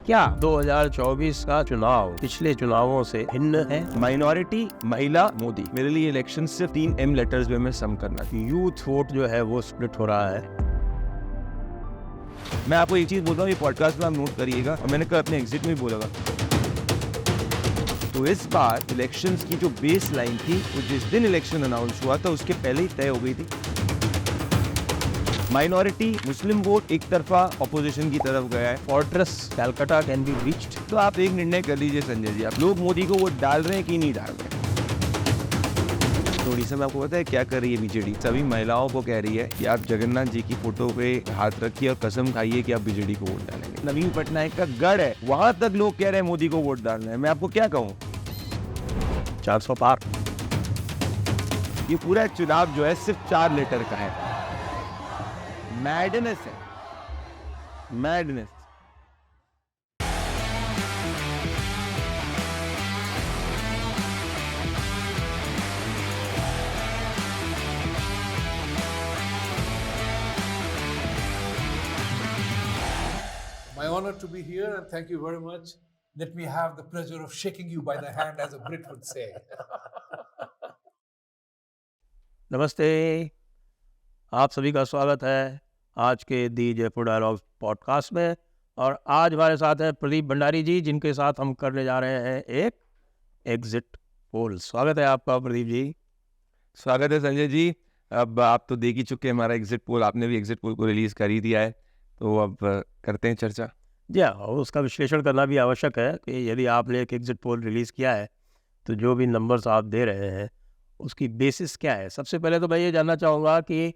क्या 2024 का चुनाव पिछले चुनावों से भिन्न है? माइनॉरिटी, महिला, मोदी। मेरे लिए इलेक्शन सिर्फ 3 M लेटर्स में मैं सम करना चाहिए। यूथ वोट जो है वो स्प्लिट हो रहा है। मैं आपको एक चीज बोल रहा हूँ, ये पॉडकास्ट में आप नोट करिएगा, और मैंने कल अपने एग्जिट में भी बोला। तो इस बार इलेक्शंस की जो बेस लाइन थी वो जिस दिन इलेक्शन अनाउंस हुआ था उसके पहले ही तय हो गई थी। माइनॉरिटी मुस्लिम वोट एक तरफा ऑपोजिशन की तरफ गया है। Fortress Calcutta can be reached. तो आप एक निर्णय कर लीजिए संजय जी, आप लोग मोदी को वोट डाल रहे हैं कि नहीं डाल रहे हैं? उड़ीसा में आपको पता है क्या कर रही है बीजेडी? सभी महिलाओं को कह रही है कि आप जगन्नाथ जी की फोटो पे हाथ रखिए और कसम खाइए कि आप बीजेडी को वोट डालेंगे। नवीन पटनायक का गढ़ है, वहां तक लोग कह रहे हैं मोदी को वोट डालना है। मैं आपको क्या कहूँ, 400 पार। ये पूरा चुनाव जो है सिर्फ 4 लेटर का है। मैडनेस है, madness. My honor to be here, and thank you very much. Let me have the pleasure of shaking you by the hand, as a Brit would say. नमस्ते, आप सभी का स्वागत है आज के दी जयपुर डायलॉग पॉडकास्ट में। और आज हमारे साथ है प्रदीप भंडारी जी, जिनके साथ हम करने जा रहे हैं एक एग्जिट पोल। स्वागत है आपका प्रदीप जी। स्वागत है संजय जी। अब आप तो देख ही चुके हैं हमारा एग्जिट पोल, आपने भी एग्जिट पोल को रिलीज कर ही दिया है, तो अब करते हैं चर्चा। जी हाँ, और उसका विश्लेषण करना भी आवश्यक है कि यदि आपने एक एग्जिट पोल रिलीज़ किया है तो जो भी नंबर्स आप दे रहे हैं उसकी बेसिस क्या है। सबसे पहले तो मैं ये जानना चाहूँगा कि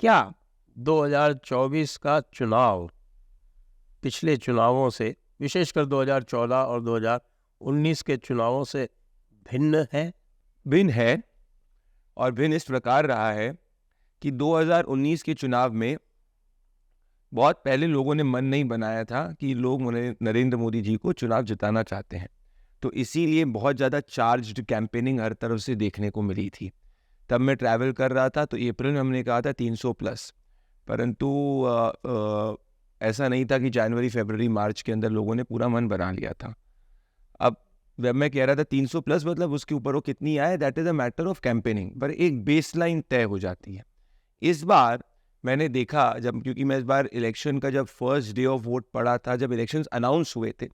क्या 2024 का चुनाव पिछले चुनावों से, विशेषकर 2014 और 2019 के चुनावों से भिन्न है? भिन्न है, और भिन्न इस प्रकार रहा है कि 2019 के चुनाव में बहुत पहले लोगों ने मन नहीं बनाया था कि लोग नरेंद्र मोदी जी को चुनाव जिताना चाहते हैं, तो इसीलिए बहुत ज़्यादा चार्ज्ड कैंपेनिंग हर तरफ से देखने को मिली थी। तब मैं ट्रैवल कर रहा था तो अप्रैल में हमने कहा था 300 प्लस, परंतु ऐसा नहीं था कि जनवरी, फरवरी, मार्च के अंदर लोगों ने पूरा मन बना लिया था। अब जब मैं कह रहा था 300 प्लस, मतलब उसके ऊपर वो कितनी आए, that is a matter of campaigning, पर एक बेसलाइन तय हो जाती है। इस बार मैंने देखा, जब क्योंकि मैं इस बार इलेक्शन का जब फर्स्ट डे ऑफ वोट पड़ा था, जब इलेक्शंस अनाउंस हुए थे,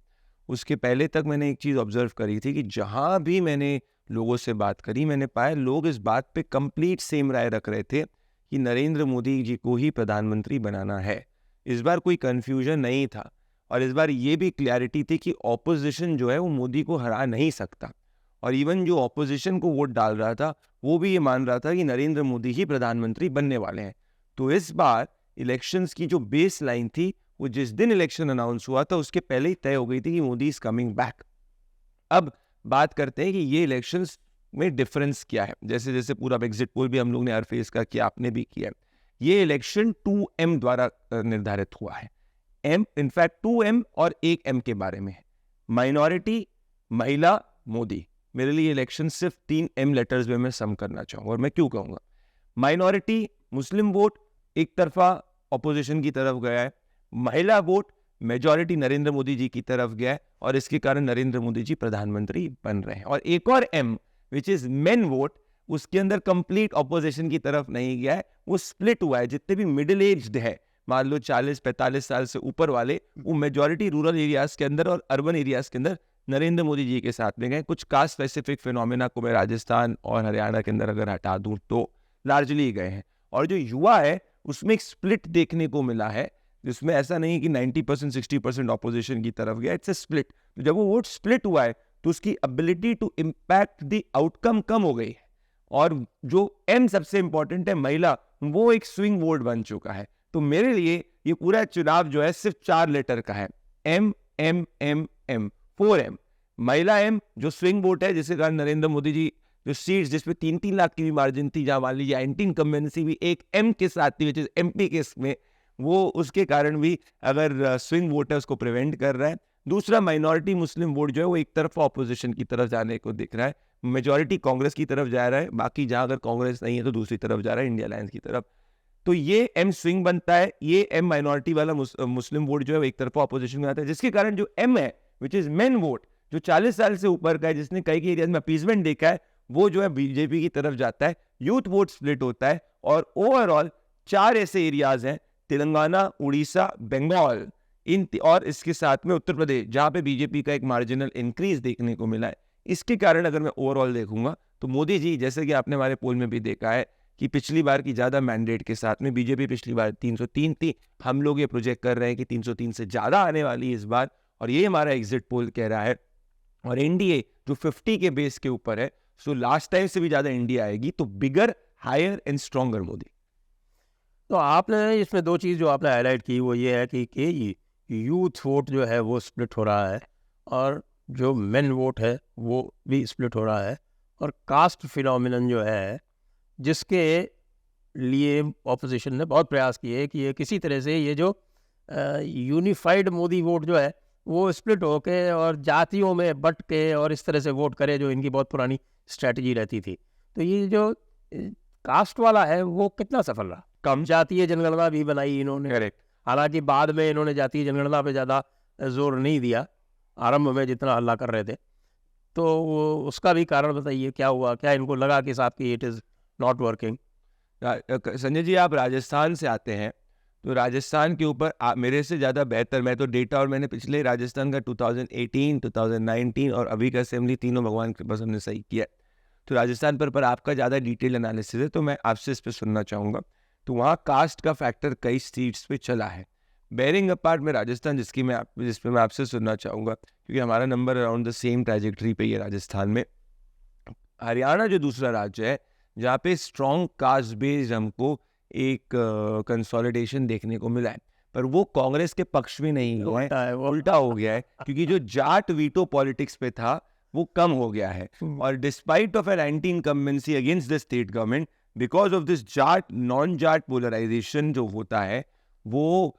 उसके पहले तक मैंने एक चीज़ ऑब्जर्व करी थी कि जहाँ भी मैंने लोगों से बात करी, मैंने पाया लोग इस बात पे कंप्लीट सेम राय रख रहे थे कि नरेंद्र मोदी जी को ही प्रधानमंत्री बनाना है। इस बार कोई कन्फ्यूजन नहीं था, और इस बार ये भी क्लैरिटी थी कि ऑपोजिशन जो है वो मोदी को हरा नहीं सकता। और इवन जो ऑपोजिशन को वोट डाल रहा था वो भी ये मान रहा था कि नरेंद्र मोदी ही प्रधानमंत्री बनने वाले हैं। तो इस बार इलेक्शंस की जो बेस लाइन थी वो जिस दिन इलेक्शन अनाउंस हुआ था उसके पहले ही तय हो गई थी कि मोदी इज कमिंग बैक। अब बात करते हैं कि ये इलेक्शंस में डिफरेंस क्या है। जैसे जैसे पूरा एग्जिट पोल भी हम लोग ने हर फेज का किया, आपने भी किया। ये इलेक्शन 2M द्वारा निर्धारित हुआ है। M इनफैक्ट 2M और 1M के बारे में है। माइनॉरिटी, महिला, मोदी। मेरे लिए इलेक्शन सिर्फ 3 M लेटर्स में मैं सम करना चाहूँगा, और मैं क्यों कहूँगा। माइनॉरिटी मुस्लिम वोट एक तरफा ऑपोजिशन की तरफ गया है। महिला वोट मेजॉरिटी नरेंद्र मोदी जी की तरफ गया है, और इसके कारण नरेंद्र मोदी जी प्रधानमंत्री बन रहे हैं। और एक और M which is main vote, उसके अंदर कंप्लीट ऑपोजिशन की तरफ नहीं गया है, वो स्प्लिट हुआ है। जितने भी मिडिल एज्ड है, मान लो 40-45 साल से ऊपर वाले, वो मेजॉरिटी रूरल एरियाज के अंदर और अर्बन एरियाज के अंदर नरेंद्र मोदी जी के साथ में गए। कुछ कास्ट स्पेसिफिक फिनोमेना को मैं राजस्थान और हरियाणा के अंदर अगर हटा दूं तो लार्जली गए हैं। और जो युवा है उसमें एक स्प्लिट देखने को मिला है, जिसमें ऐसा नहीं कि 90% 60% ऑपोजिशन की तरफ गया, इट्स अ स्प्लिट। तो जब वो वोट स्प्लिट हुआ है तो उसकी ability to impact the outcome कम हो गई है। और जो M सबसे इंपॉर्टेंट है, महिला, वो एक स्विंग वोट बन चुका है। तो मेरे लिए ये पूरा चुनाव जो है सिर्फ 4 लेटर का है। M M M M 4M। महिला M जो स्विंग वोट है, जिसके कारण नरेंद्र मोदी जी जो सीट्स जिसपे 3-3 लाख की भी मार्जिन थी, जहां मान लीजिए एंटी इनकम्बेंसी भी एक M के साथ थी, विच इज MP केस में, वो उसके कारण भी अगर स्विंग वोट है उसको प्रिवेंट कर रहा है। दूसरा, माइनॉरिटी मुस्लिम वोट जो है वो एक तरफ ऑपोजिशन की तरफ जाने को दिख रहा है। मेजॉरिटी कांग्रेस की तरफ जा रहा है, बाकी जहां अगर कांग्रेस नहीं है तो दूसरी तरफ जा रहा है, इंडिया अलायंस की तरफ। तो ये एम स्विंग बनता है, ये एम माइनॉरिटी वाला मुस्लिम वोट जो है वो एक तरफा अपोजिशन में आता है, जिसके कारण जो एम है विच इज मेन वोट, जो 40 साल से ऊपर का है, जिसने कई एरियाज में अपीजमेंट देखा है, वो जो है बीजेपी की तरफ जाता है, यूथ वोट स्प्लिट होता है। और ओवरऑल 4 ऐसे एरियाज हैं, तेलंगाना, उड़ीसा, बंगाल, और इसके साथ में उत्तर प्रदेश, जहां पे बीजेपी का एक मार्जिनल इंक्रीज देखने को मिला है। इसके कारण अगर मैं ओवरऑल देखूंगा तो मोदी जी, जैसे कि आपने हमारे पोल में भी देखा है कि पिछली बार की ज्यादा मैंडेट के साथ में बीजेपी पिछली बार 303 थी, हम लोग ये प्रोजेक्ट कर रहे हैं कि 303 से ज्यादा आने वाली है इस बार, और ये हमारा एग्जिट पोल कह रहा है। और एनडीए जो 50 के बेस के ऊपर है, सो लास्ट टाइम से भी ज्यादा इंडिया आएगी, तो बिगर, हायर एंड स्ट्रॉन्गर मोदी। तो आपने इसमें 2 चीज़ जो आपने हाईलाइट की वो ये है कि यूथ वोट जो है वो स्प्लिट हो रहा है, और जो मेन वोट है वो भी स्प्लिट हो रहा है, और कास्ट फिनोमिनन जो है जिसके लिए ऑपोजिशन ने बहुत प्रयास किए कि ये किसी तरह से ये जो यूनिफाइड मोदी वोट जो है वो स्प्लिट होके और जातियों में बट के और इस तरह से वोट करे, जो इनकी बहुत पुरानी स्ट्रैटेजी रहती थी। तो ये जो कास्ट वाला है वो कितना सफल रहा? कम जातीय जनगणना भी बनाई इन्होंने, करेक्ट। हालांकि बाद में इन्होंने जातीय जनगणना पे ज़्यादा जोर नहीं दिया, आरंभ में जितना हल्ला कर रहे थे। तो उसका भी कारण बताइए, क्या हुआ? क्या इनको लगा कि साहब कि it is not working? Sanjay ji, आप राजस्थान से आते हैं, तो राजस्थान के ऊपर मेरे से ज़्यादा बेहतर, मैं तो डेटा, और मैंने पिछले राजस्थान का 2018, 2019 और अभी का असेंबली, तीनों भगवान के पास हमने सही किया, तो राजस्थान पर आपका ज़्यादा डिटेल एनालिसिस है, तो मैं आपसे इस पर सुनना चाहूँगा। तो वहाँ कास्ट का फैक्टर कई सीट्स पे चला है, बेरिंग अपार्ट में राजस्थान, जिस पे मैं आपसे सुनना चाहूँगा, क्योंकि हमारा number around the same trajectory पे ही है राजस्थान में। हरियाणा जो दूसरा राज्य है जहाँ पे स्ट्रॉन्ग कास्ट बेस्ड हमको एक कंसोलिडेशन देखने को मिला है, पर वो कांग्रेस के पक्ष में नहीं हुआ है, उल्टा हो गया है, क्योंकि जो जाट वीटो पॉलिटिक्स पे था वो कम हो गया है। और despite of an anti incumbency against the state government, because of this Jat non Jat polarisation जो होता है वो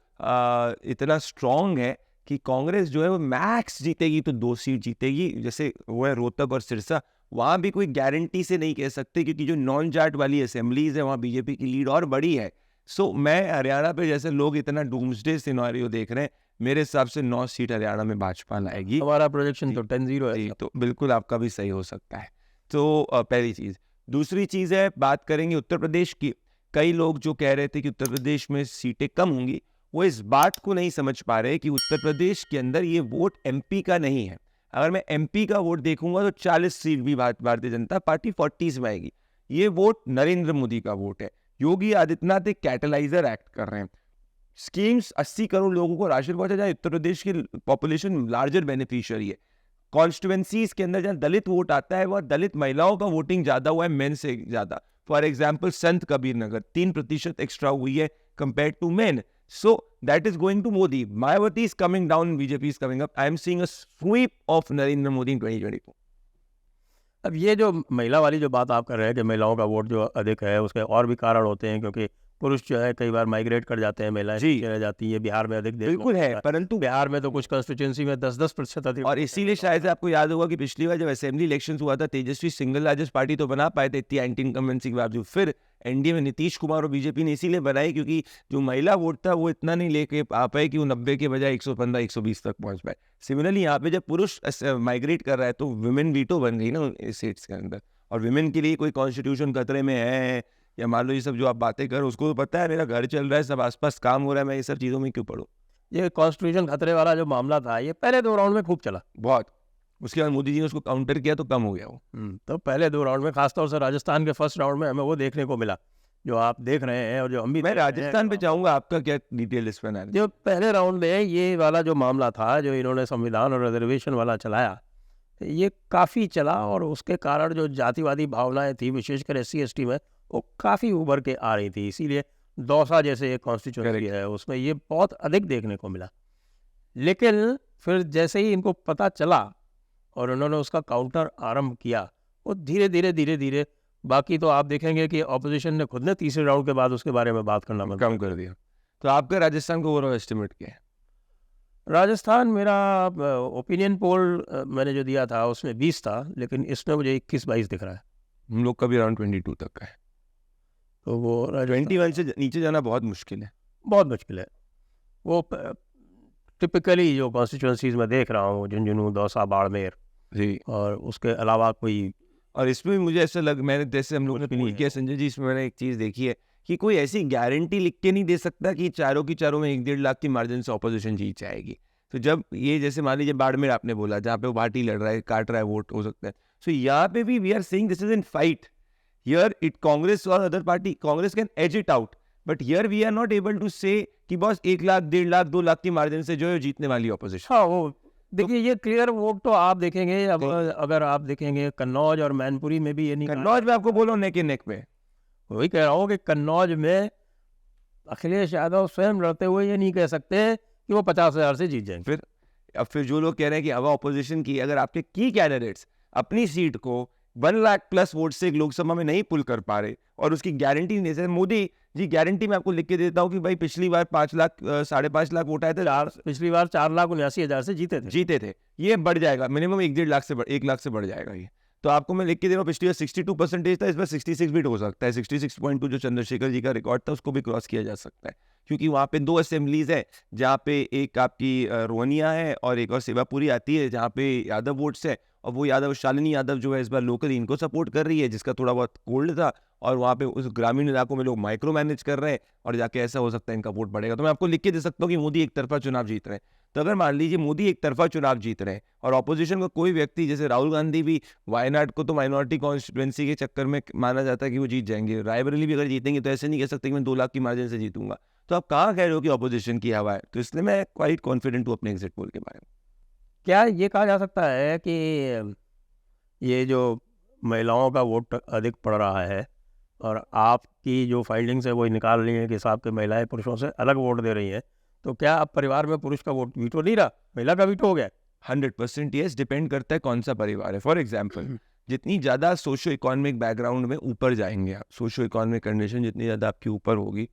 इतना स्ट्रॉन्ग है कि कांग्रेस जो है वो मैक्स जीतेगी तो 2 सीट जीतेगी, जैसे वो है रोहतक और सिरसा, वहाँ भी कोई गारंटी से नहीं कह सकते, क्योंकि जो नॉन जाट वाली असेंबलीज है वहाँ बीजेपी की लीड और बड़ी है। सो मैं हरियाणा पे, जैसे लोग इतना डूम्सडे सिनेरियो देख रहे हैं, मेरे हिसाब से 9 सीट हरियाणा में भाजपा लाएगी। हमारा प्रोजेक्शन तो 10-0 है, तो बिल्कुल आपका भी सही हो सकता है। तो पहली चीज। दूसरी चीज है, बात करेंगे उत्तर प्रदेश की। कई लोग जो कह रहे थे कि उत्तर प्रदेश में सीटें कम होंगी, वो इस बात को नहीं समझ पा रहे कि उत्तर प्रदेश के अंदर ये वोट एमपी का नहीं है। अगर मैं एमपी का वोट देखूंगा तो 40 सीट भी भारतीय जनता पार्टी 40s में आएगी। ये वोट नरेंद्र मोदी का वोट है। योगी आदित्यनाथ एक कैटलाइजर एक्ट कर रहे हैं, स्कीम्स 80 करोड़ लोगों को राशन पहुंचा जाए। उत्तर प्रदेश की पॉपुलेशन लार्जर बेनिफिशियरी है। कॉन्स्टिट्यूएंसीज के अंदर जहाँ दलित वोट आता है वह दलित महिलाओं का वोटिंग ज्यादा हुआ है मेन से ज्यादा। For example Sant Kabir Nagar 3% extra हुई है compare to men. So that is going to Modi. Mayawati is coming down, BJP is coming up. I am seeing a sweep of Narendra Modi in 2024. अब ये जो महिला वाली जो बात आप कर रहे हैं कि महिलाओं का वोट जो अधिक है, उसके और भी कारण होते हैं, क्योंकि पुरुष जो है कई बार माइग्रेट कर जाते हैं, महिलाएं जी। रह जाती है। बिहार में अधिक बिल्कुल है, परंतु बिहार में तो कुछ कंस्टिट्यूंसी में 10% अधिक। और इसीलिए शायद आपको याद होगा कि पिछली बार जब असेंबली इलेक्शन हुआ था, तेजस्वी सिंगल लार्जेस्ट पार्टी तो बना पाए थे इतनी एंटी इनकम्बेंसी के बावजूद। फिर एनडीए में नीतीश कुमार और बीजेपी ने इसीलिए बनाई क्योंकि जो महिला वोट था वो इतना नहीं लेके आ पाए कि वो 90 के बजाय 115-120 तक पहुंच पाए। सिमिलरली यहाँ पे जब पुरुष माइग्रेट कर रहा है तो वुमेन वीटो बन गई ना इस सीट्स के अंदर, और वुमेन के लिए कोई कॉन्स्टिट्यूशन खतरे में है या मान लो ये सब जो आप बातें करो, उसको तो पता है मेरा घर चल रहा है, सब आसपास काम हो रहा है, मैं ये सब चीज़ों में क्यों पढ़ूँ। ये कॉन्स्टिट्यूशन खतरे वाला जो मामला था, ये पहले 2 राउंड में खूब चला बहुत। उसके बाद मोदी जी ने उसको काउंटर किया तो कम हो गया वो। तो पहले 2 राउंड में, खासतौर से राजस्थान के फर्स्ट राउंड में हमें वो देखने को मिला जो आप देख रहे हैं और जो हम भी मैं देख रहे हैं। राजस्थान पे चाहूंगा, आपका क्या डिटेल इस पर जो पहले राउंड में ये वाला जो मामला था, जो इन्होंने संविधान और रिजर्वेशन वाला चलाया, ये काफ़ी चला, और उसके कारण जो जातिवादी भावनाएं थी विशेषकर SC/ST में, वो काफ़ी उभर के आ रही थी। इसीलिए दौसा जैसे एक कॉन्स्टिट्यूंसी है उसमें ये बहुत अधिक देखने को मिला। लेकिन फिर जैसे ही इनको पता चला और उन्होंने उसका काउंटर आरंभ किया, वो धीरे धीरे बाकी तो आप देखेंगे कि ऑपोजिशन ने खुद ने तीसरे राउंड के बाद उसके बारे में बात करना बंद कम कर दिया। तो आपका राजस्थान को ओवरऑल एस्टिमेट क्या है? राजस्थान, मेरा ओपिनियन पोल मैंने जो दिया था उसमें 20 था, लेकिन इसमें मुझे 21-22 दिख रहा है। हम लोग का भी अराउंड 22 तक का है। तो वो 21 से नीचे जाना बहुत मुश्किल है। बहुत मुश्किल है। वो टिपिकली जो कॉन्स्टिट्यूंसीज में देख रहा हूँ, झुंझुनू, दौसा, बाड़मेर, जी, और उसके अलावा कोई और इसमें भी मुझे ऐसा मैंने जैसे हम लोग ने कुछ भी नहीं पोल किया है। संजय जी, इसमें मैंने एक चीज़ देखी है कि कोई ऐसी गारंटी लिख के नहीं दे सकता कि चारों की चारों में 1-1.5 लाख की मार्जिन से ऑपोजिशन जीत जाएगी। तो जब ये जैसे मान लीजिए बाड़मेर आपने बोला, जहाँ पे वो भाटी लड़ रहा है, काट रहा है वोट, हो सकता है। सो यहाँ पे भी we are saying this is in fight. Here it Congress और other party, Congress can edge it out, but here we are not able to say कि बॉस 1 लाख, 1.5 लाख, 2 लाख की मार्जिन से जो है जीतने वाली ऑपोजिशन। हाँ, वो देखिए ये क्लियर वोट तो आप देखेंगे, अब अगर आप देखेंगे कन्नौज और मैनपुरी में भी ये नहीं कहा। कन्नौज में आपको बोलो नेक एंड नेक में, वही कह रहा हूँ कि कन्नौज में अखिलेश यादव स्वयं लड़ते हुए ये नहीं कह सकते कि वो 50,000 से जीत जाएंगे। फिर जो लोग कह रहे हैं कि हवा ऑपोजिशन की, अगर आपके की कैंडिडेट्स अपनी सीट को 1 लाख प्लस वोट से लोकसभा में नहीं पुल कर पा रहे और उसकी गारंटी नहीं दे सकते, मोदी जी गारंटी मैं आपको लिख के देता हूँ कि भाई पिछली बार 5 लाख 5.5 लाख वोट आए थे, पिछली बार 4,79,000 से जीते थे। ये बढ़ जाएगा मिनिमम 1-1.5 लाख से 1 लाख से बढ़ जाएगा ये। तो आपको मैं लिख के दे रहा हूँ, पिछली बार 62% था, इस बार 66 भी हो सकता है। 66.2 जो चंद्रशेखर जी का रिकॉर्ड था उसको भी क्रॉस किया जा सकता है, क्योंकि वहाँ पे 2 असेंबलीज है, जहाँ पे एक आपकी रोहनिया है और एक और सेवापुरी आती है, जहाँ पे यादव वोट्स है, और वो यादव शालिनी यादव जो है इस बार लोकल इनको सपोर्ट कर रही है, जिसका थोड़ा बहुत कोल्ड था, और वहाँ पे उस ग्रामीण इलाकों में लोग माइक्रो मैनेज कर रहे हैं, और जाके ऐसा हो सकता है इनका वोट बढ़ेगा। तो मैं आपको लिख के दे सकता हूँ कि मोदी एक तरफा चुनाव जीत रहे हैं। तो अगर मान लीजिए मोदी एक तरफा चुनाव जीत रहे हैं और ऑपोजिशन का कोई व्यक्ति, जैसे राहुल गांधी भी वायनाड को तो माइनॉरिटी कॉन्स्टिट्यूएंसी के चक्कर में माना जाता है कि वो जीत जाएंगे, रायबरेली भी अगर जीतेंगे तो ऐसे नहीं कह सकते कि मैं 2 लाख की मार्जिन से जीतूंगा। तो आप कहाँ कह रहे हो कि ऑपोजिशन की हवा है? तो इसलिए मैं क्वाइट कॉन्फिडेंट हूँ अपने एग्जिट पोल के बारे में। क्या ये कहा जा सकता है कि ये जो महिलाओं का वोट अधिक पड़ रहा है, और आपकी जो फाइंडिंग्स है वो निकाल रही है कि साहब के महिलाएं पुरुषों से अलग वोट दे रही हैं, तो क्या अब परिवार में पुरुष का वोट वीटो नहीं रहा, महिला का वीटो हो गया? 100% यस, डिपेंड करता है कौन सा परिवार है। फॉर एग्जाम्पल, जितनी ज़्यादा सोशो इकोनॉमिक बैकग्राउंड में ऊपर जाएंगे आप, सोशो इकोनॉमिक कंडीशन जितनी ज़्यादा आपकी ऊपर होगी,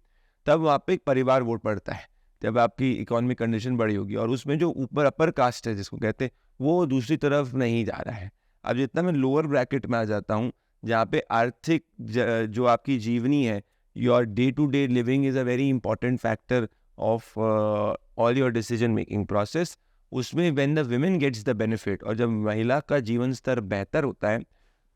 तब वहाँ पे एक परिवार वोट पड़ता है। जब आपकी इकोनॉमिक कंडीशन बड़ी होगी, और उसमें जो ऊपर अपर कास्ट है जिसको कहते हैं, वो दूसरी तरफ नहीं जा रहा है। अब जितना मैं लोअर ब्रैकेट में आ जाता हूँ, जहाँ पे आर्थिक जो आपकी जीवनी है, your day to day living is a very important factor of all your decision making process, उसमें when the women gets the benefit, और जब महिला का जीवन स्तर बेहतर होता है,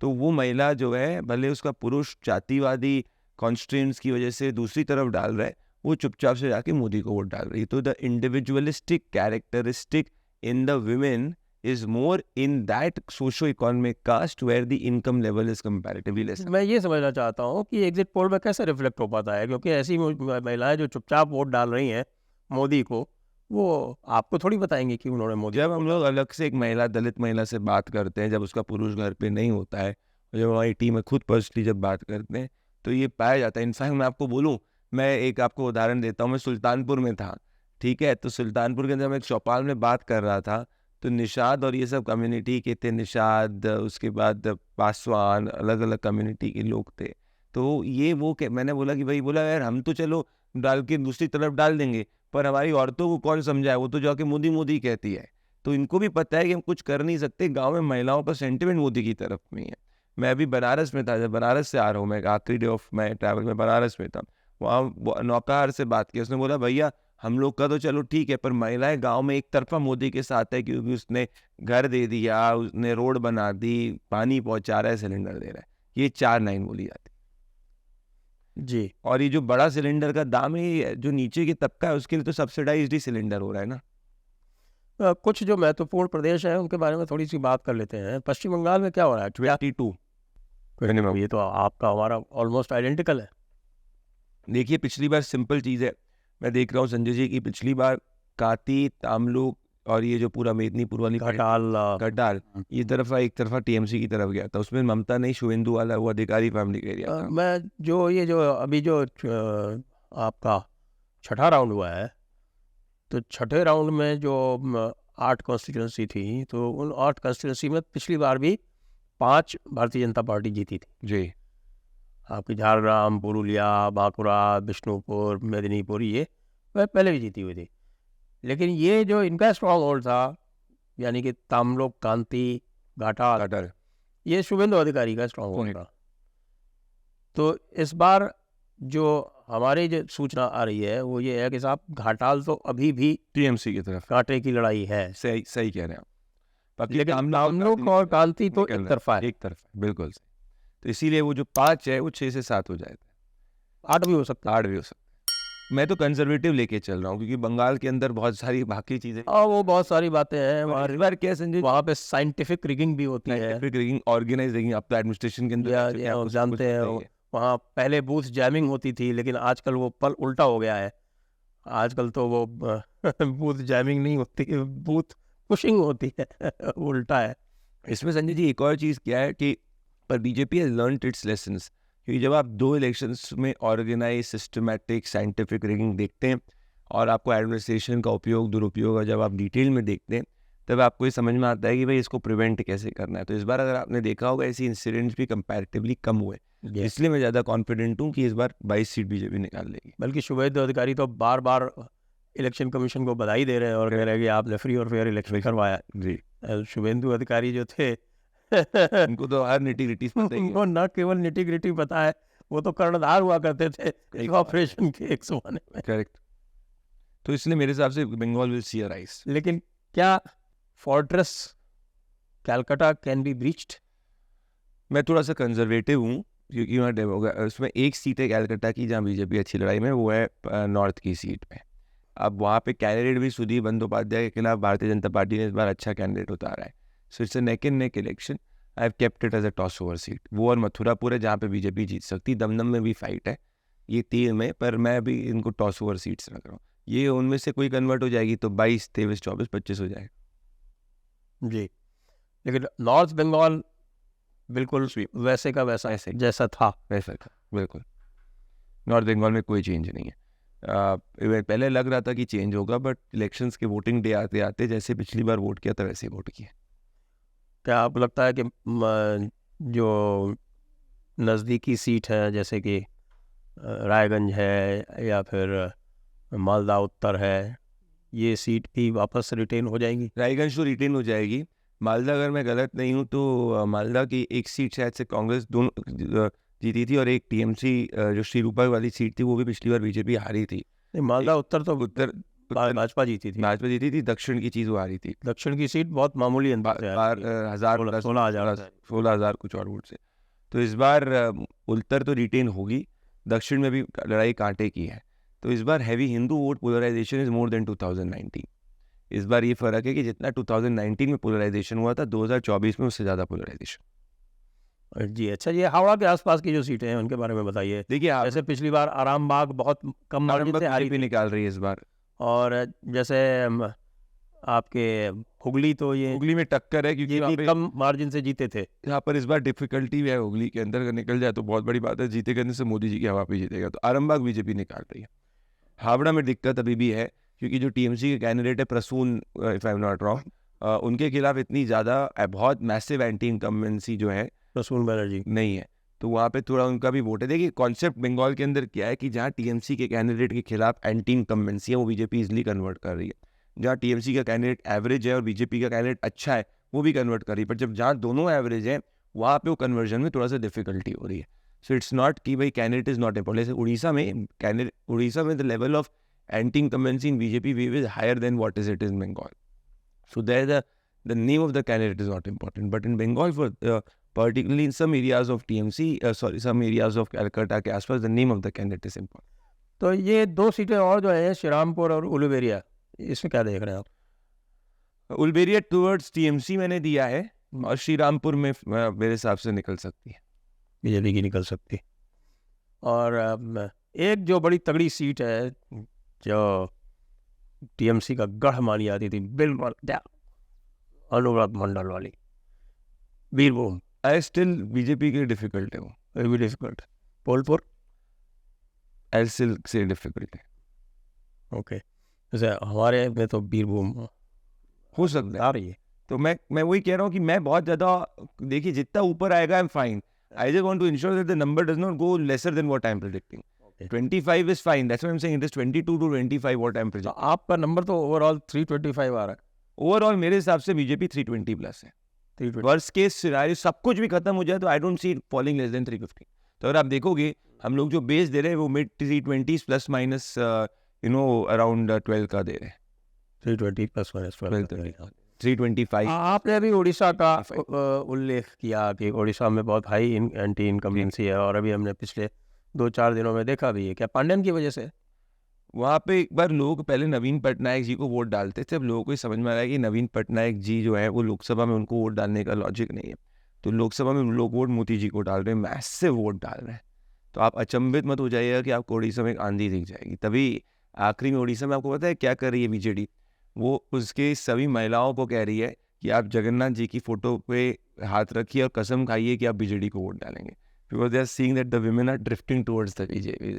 तो वो महिला जो है, भले उसका पुरुष जातिवादी कॉन्स्ट्रेंट्स की वजह से दूसरी तरफ डाल रहा है, वो चुपचाप से जाके मोदी को वोट डाल रही है। तो the individualistic characteristic in the women is more in that socio-economic caste where the income level is comparatively less. मैं ये समझना चाहता हूँ कि एग्जिट पोल में कैसे रिफ्लेक्ट हो पाता है, क्योंकि ऐसी महिलाएं जो चुपचाप वोट डाल रही हैं मोदी को, वो आपको थोड़ी बताएंगे कि उन्होंने मोदी। जब हम लोग अलग से एक महिला, दलित महिला से बात करते हैं, जब उसका पुरुष घर पे नहीं होता है, जब हमारी टीम में खुद पर्सनली जब बात करते हैं, तो ये पाया जाता है। इनफैक्ट मैं आपको बोलूँ, मैं एक आपको उदाहरण देता हूँ, मैं सुल्तानपुर में था, ठीक है, तो सुल्तानपुर के अंदर मैं एक चौपाल में बात कर रहा था, तो निषाद और ये सब कम्युनिटी के थे, निषाद, उसके बाद पासवान, अलग अलग कम्युनिटी के लोग थे। तो ये वो मैंने बोला कि भाई, बोला यार हम तो चलो डाल के दूसरी तरफ डाल देंगे, पर हमारी औरतों को कौन समझाए, वो तो जाके मोदी मोदी कहती है। तो इनको भी पता है कि हम कुछ कर नहीं सकते, गाँव में महिलाओं का सेंटिमेंट मोदी की तरफ में है। मैं अभी बनारस में था, जब बनारस से आ रहा हूँ, मैं आखिरी डे ऑफ माई ट्रैवल में बनारस में था, वहाँ नौकार से बात की, उसने बोला भैया हम लोग का तो चलो ठीक है, पर महिलाएं गांव में एक तरफा मोदी के साथ है, क्योंकि उसने घर दे दिया, उसने रोड बना दी, पानी पहुंचा रहा है, सिलेंडर दे रहा है। ये 4 लाइन बोली जाती जी। और ये जो बड़ा सिलेंडर का दाम है, जो नीचे की तबका है, उसके लिए तो सब्सिडाइज्ड ही सिलेंडर हो रहा है ना। कुछ जो महत्वपूर्ण प्रदेश हैं उनके बारे में थोड़ी सी बात कर लेते हैं। पश्चिम बंगाल में क्या हो रहा है? 22 मिनिमम। ये तो आपका हमारा ऑलमोस्ट आइडेंटिकल है। देखिए, पिछली बार सिंपल चीज़ है, मैं देख रहा हूँ संजय जी की पिछली बार काती, तामलुक और ये जो पूरा मेदिनीपुर वाली घटाल ये तरफ एक तरफा टीएमसी की तरफ गया था, उसमें ममता नहीं, शुवेंदु वाला वो अधिकारी फैमिली का एरिया था। मैं जो ये जो अभी जो आपका छठा राउंड हुआ है, तो छठे राउंड में जो 8 कॉन्स्टिट्यूंसी थी, तो उन 8 कॉन्स्टिट्यूंसी में पिछली बार भी 5 भारतीय जनता पार्टी जीती थी जी। आपकी झारग्राम, पुरुलिया, बांकुड़ा, बिष्णुपुर, मेदिनीपुर, ये वह पहले भी जीती हुई थी। लेकिन ये जो इनका स्ट्रॉन्ग होल्ड था, यानी कि तामलुक, कांती, घाटाल, ये शुभेंदु अधिकारी का स्ट्रॉन्ग होल्ड था। तो इस बार जो हमारी जो सूचना आ रही है वो ये है कि साहब घाटाल तो अभी भी टीएमसी की तरफ कांटे की लड़ाई है, सही सही कह रहे हैं आप। बाकी लेकिन कामना और कामलोक और कांति तो निकल एक रहा तरफा है। एक तरफ है, बिल्कुल सही। तो इसीलिए वो जो 5 है वो 6 से 7 हो जाएगा, 8 भी हो सकता 8 भी हो सकता है। मैं तो कंजर्वेटिव लेके चल रहा हूँ क्योंकि बंगाल के अंदर बहुत सारी बाकी चीजें है। और वो बहुत सारी बातें हैं और वहाँ, इस बार क्या संजय वहाँ पे साइंटिफिक रिगिंग भी होती है। साइंटिफिक रिगिंग, ऑर्गेनाइज रिगिंग, अब तो एडमिनिस्ट्रेशन के अंदर या आ चुके हैं, या आपको आप सब जानते कुछ हैं पता ही है। वहाँ पहले बूथ जैमिंग होती थी, लेकिन आजकल वो पल उल्टा हो गया है। आजकल तो वो बूथ जैमिंग नहीं होती, बूथ पुशिंग होती है उल्टा है। इसमें संजय जी एक और चीज़ क्या है कि पर BJP has learned it's lessons, क्योंकि जब आप 2 इलेक्शंस में ऑर्गेनाइज सिस्टमैटिक साइंटिफिक रिगिंग देखते हैं और आपको एडमिनिस्ट्रेशन का उपयोग दुरुपयोग और जब आप डिटेल में देखते हैं तब आपको ये समझ में आता है कि भाई इसको प्रिवेंट कैसे करना है। तो इस बार अगर आपने देखा होगा ऐसी इंसिडेंट्स भी कंपैरेटिवली कम हुए, इसलिए मैं ज़्यादा कॉन्फिडेंट हूँ कि इस बार 22 सीट बीजेपी निकाल लेगी। बल्कि शुभेंदु अधिकारी तो बार बार इलेक्शन कमीशन को बधाई दे रहे हैं और कह रहे हैं कि आपने फ्री और फेयर इलेक्शन करवाया। जी, शुभेंदु अधिकारी जो थे उनको तो हर निटी-ग्रिटी पता ही है। उनको न केवल निटी ग्रिटी पता है, वो तो कर्णधार हुआ करते थे एक ऑपरेशन के एक जमाने में। करेक्ट। तो इसलिए मेरे हिसाब से Bengal will see a rise. लेकिन क्या fortress Calcutta can be breached? मैं थोड़ा सा कंजर्वेटिव हूँ क्योंकि वहाँ उसमें एक सीट है कैलकाटा की जहाँ बीजेपी अच्छी लड़ाई में, वो है नॉर्थ की सीट में। अब वहाँ पे कैंडिडेट भी सुदीप बंदोपाध्याय के खिलाफ भारतीय जनता पार्टी ने इस बार अच्छा कैंडिडेट उतारा है। So it's a neck and neck election. I have kept it as a toss over seat. वो और मथुरापुर है जहाँ पे बीजेपी जीत सकती, दमदम में भी फाइट है, ये 3 में, पर मैं अभी इनको टॉस ओवर सीट्स रख रहा हूँ। ये उनमें से कोई कन्वर्ट हो जाएगी तो 22, 23, 24, 25 हो जाएगा। जी, लेकिन नॉर्थ बंगाल बिल्कुल वैसे का वैसा ऐसे जैसा था। वैसा था, बिल्कुल। नॉर्थ बंगाल में कोई चेंज नहीं है। पहले लग रहा था कि चेंज होगा, बट इलेक्शंस के वोटिंग डे आते आते जैसे पिछली बार वोट किया था वैसे ही वोट किया। क्या आपको लगता है कि जो नज़दीकी सीट है जैसे कि रायगंज है या फिर मालदा उत्तर है, ये सीट भी वापस रिटेन हो जाएंगी? रायगंज तो रिटेन हो जाएगी। मालदा, अगर मैं गलत नहीं हूँ तो मालदा की एक सीट शायद से कांग्रेस दोनों जीती थी और एक टीएमसी जो श्री रूपा वाली सीट थी वो भी पिछली बार बीजेपी हारी थी। नहीं, मालदा उत्तर तो उत्तर भाजपा जीती थी। भाजपा जीती थी, दक्षिण की चीज़ वो हारी थी दक्षिण की सीट बहुत मामूली अंतर से हारी थी। 16,000 कुछ और वोट से। तो इस बार उत्तर तो रिटेन होगी, दक्षिण में भी लड़ाई कांटे की है। तो इस बार heavy Hindu vote polarisation is more than 2019। इस बार ये फर्क है कि जितना 2019 में पोलराइजेशन हुआ था 2024 में उससे ज़्यादा पोलराइजेशन। जी अच्छा, ये हावड़ा के आसपास की जो सीटें हैं उनके बारे में बताइए। देखिए जैसे पिछली बार आरामबाग बहुत कम मार्जिन से हारी बीजेपी थी, निकाल रही है इस बार, और जैसे आपके हुगली तो ये हुगली में टक्कर है क्योंकि ये वहाँ भी पे कम मार्जिन से जीते थे। यहाँ पर इस बार डिफिकल्टी है, हुगली के अंदर अगर निकल जाए तो बहुत बड़ी बात है, जीते करने से मोदी जी की हवा पे जीतेगा। तो आरामबाग बीजेपी निकाल रही है। हावड़ा में दिक्कत अभी भी है क्योंकि जो टीएमसी के कैंडिडेट है Prasun, if I am not wrong, उनके खिलाफ इतनी ज़्यादा बहुत मैसिव एंटी इनकम्बेंसी जो है प्रसून बनर्जी नहीं है, तो वहाँ पे थोड़ा उनका भी वोट है। देखिए कॉन्सेप्ट बंगाल के अंदर क्या है कि जहाँ टीएमसी के कैंडिडेट के खिलाफ एंटी इनकम्बेंसी है वो बीजेपी इजली कन्वर्ट कर रही है। जहाँ टीएमसी का कैंडिडेट एवरेज है और बीजेपी का कैंडिडेट अच्छा है वो भी कन्वर्ट कर रही है, पर जब जहाँ दोनों एवरेज है वहाँ पे वो कन्वर्जन में थोड़ा सा डिफिकल्टी हो रही है। सो इट्स नॉट कि भाई कैंडिडेट इज नॉट इम्पोर्टेंट। जैसे उड़ीसा में the level of anti incumbency in BJP wave is higher than what is it in Bengal. So there the name of the candidate is not important, but in Bengal, for particularly in some areas of TMC, some areas of Calcutta के आसपास, the name of the candidate is important. तो ये 2 सीटें और जो है श्रीरामपुर और उलुबेरिया, इसमें क्या देख रहे हैं आप? उलबेरिया टुवर्ड्स टीएमसी मैंने दिया है और श्रीरामपुर में मेरे हिसाब से निकल सकती है, बीजेपी की निकल सकती। और एक जो बड़ी तगड़ी सीट है जो टीएमसी का गढ़ मानी जाती थी, बिल्कुल अनुव्रत मंडल वाली, बीरभूम, आई स्टिल बीजेपी के डिफिकल्ट है वो, वेरी भी difficult. Bolpur I still say difficult है। ओके, जैसे हमारे में तो बीरभूम हो सकता है आ रही है। तो मैं वही कह रहा हूँ कि मैं बहुत ज़्यादा, देखिए जितना ऊपर आएगा I am fine, I just want to ensure that the number does not go lesser than what I am predicting. 25 is fine, that's what I'm saying, it is 22 to 25 what I'm तो projecting. आपका number तो overall 325 आ रहा है। Overall मेरे हिसाब से BJP 320 plus है। 320। Worst case scenario सब कुछ भी खत्म हो जाए तो I don't see it falling less than 350। तो अगर आप देखोगे हम लोग जो बेस दे रहे हैं वो मिड 320 प्लस माइनस अराउंड 12 का दे रहे हैं, 320 प्लस माइनस 12। 325। आपने अभी उड़ीसा का उल्लेख किया कि उड़ीसा में बहुत हाई एंटी इनकम्बेंसी है, और अभी हमने पिछले 2-4 दिनों में देखा भी है, क्या पांड्यन की वजह से? वहाँ पे एक बार लोग पहले नवीन पटनायक जी को वोट डालते थे, अब लोगों को ये समझ में आ रहा है कि नवीन पटनायक जी जो है वो लोकसभा में उनको वोट डालने का लॉजिक नहीं है, तो लोकसभा में लोग वोट मोदी जी को डाल रहे हैं, मैसिव वोट डाल रहे हैं। तो आप अचंभित मत हो जाइएगा कि आपको उड़ीसा में एक आंधी दिख जाएगी। तभी आखिरी में उड़ीसा में आपको पता है क्या कर रही है बीजेडी? वो उसके सभी महिलाओं को कह रही है कि आप जगन्नाथ जी की फोटो पे हाथ रखिए और कसम खाइए कि आप बीजेडी को वोट डालेंगे, because they are seeing that the women are drifting towards the BJP.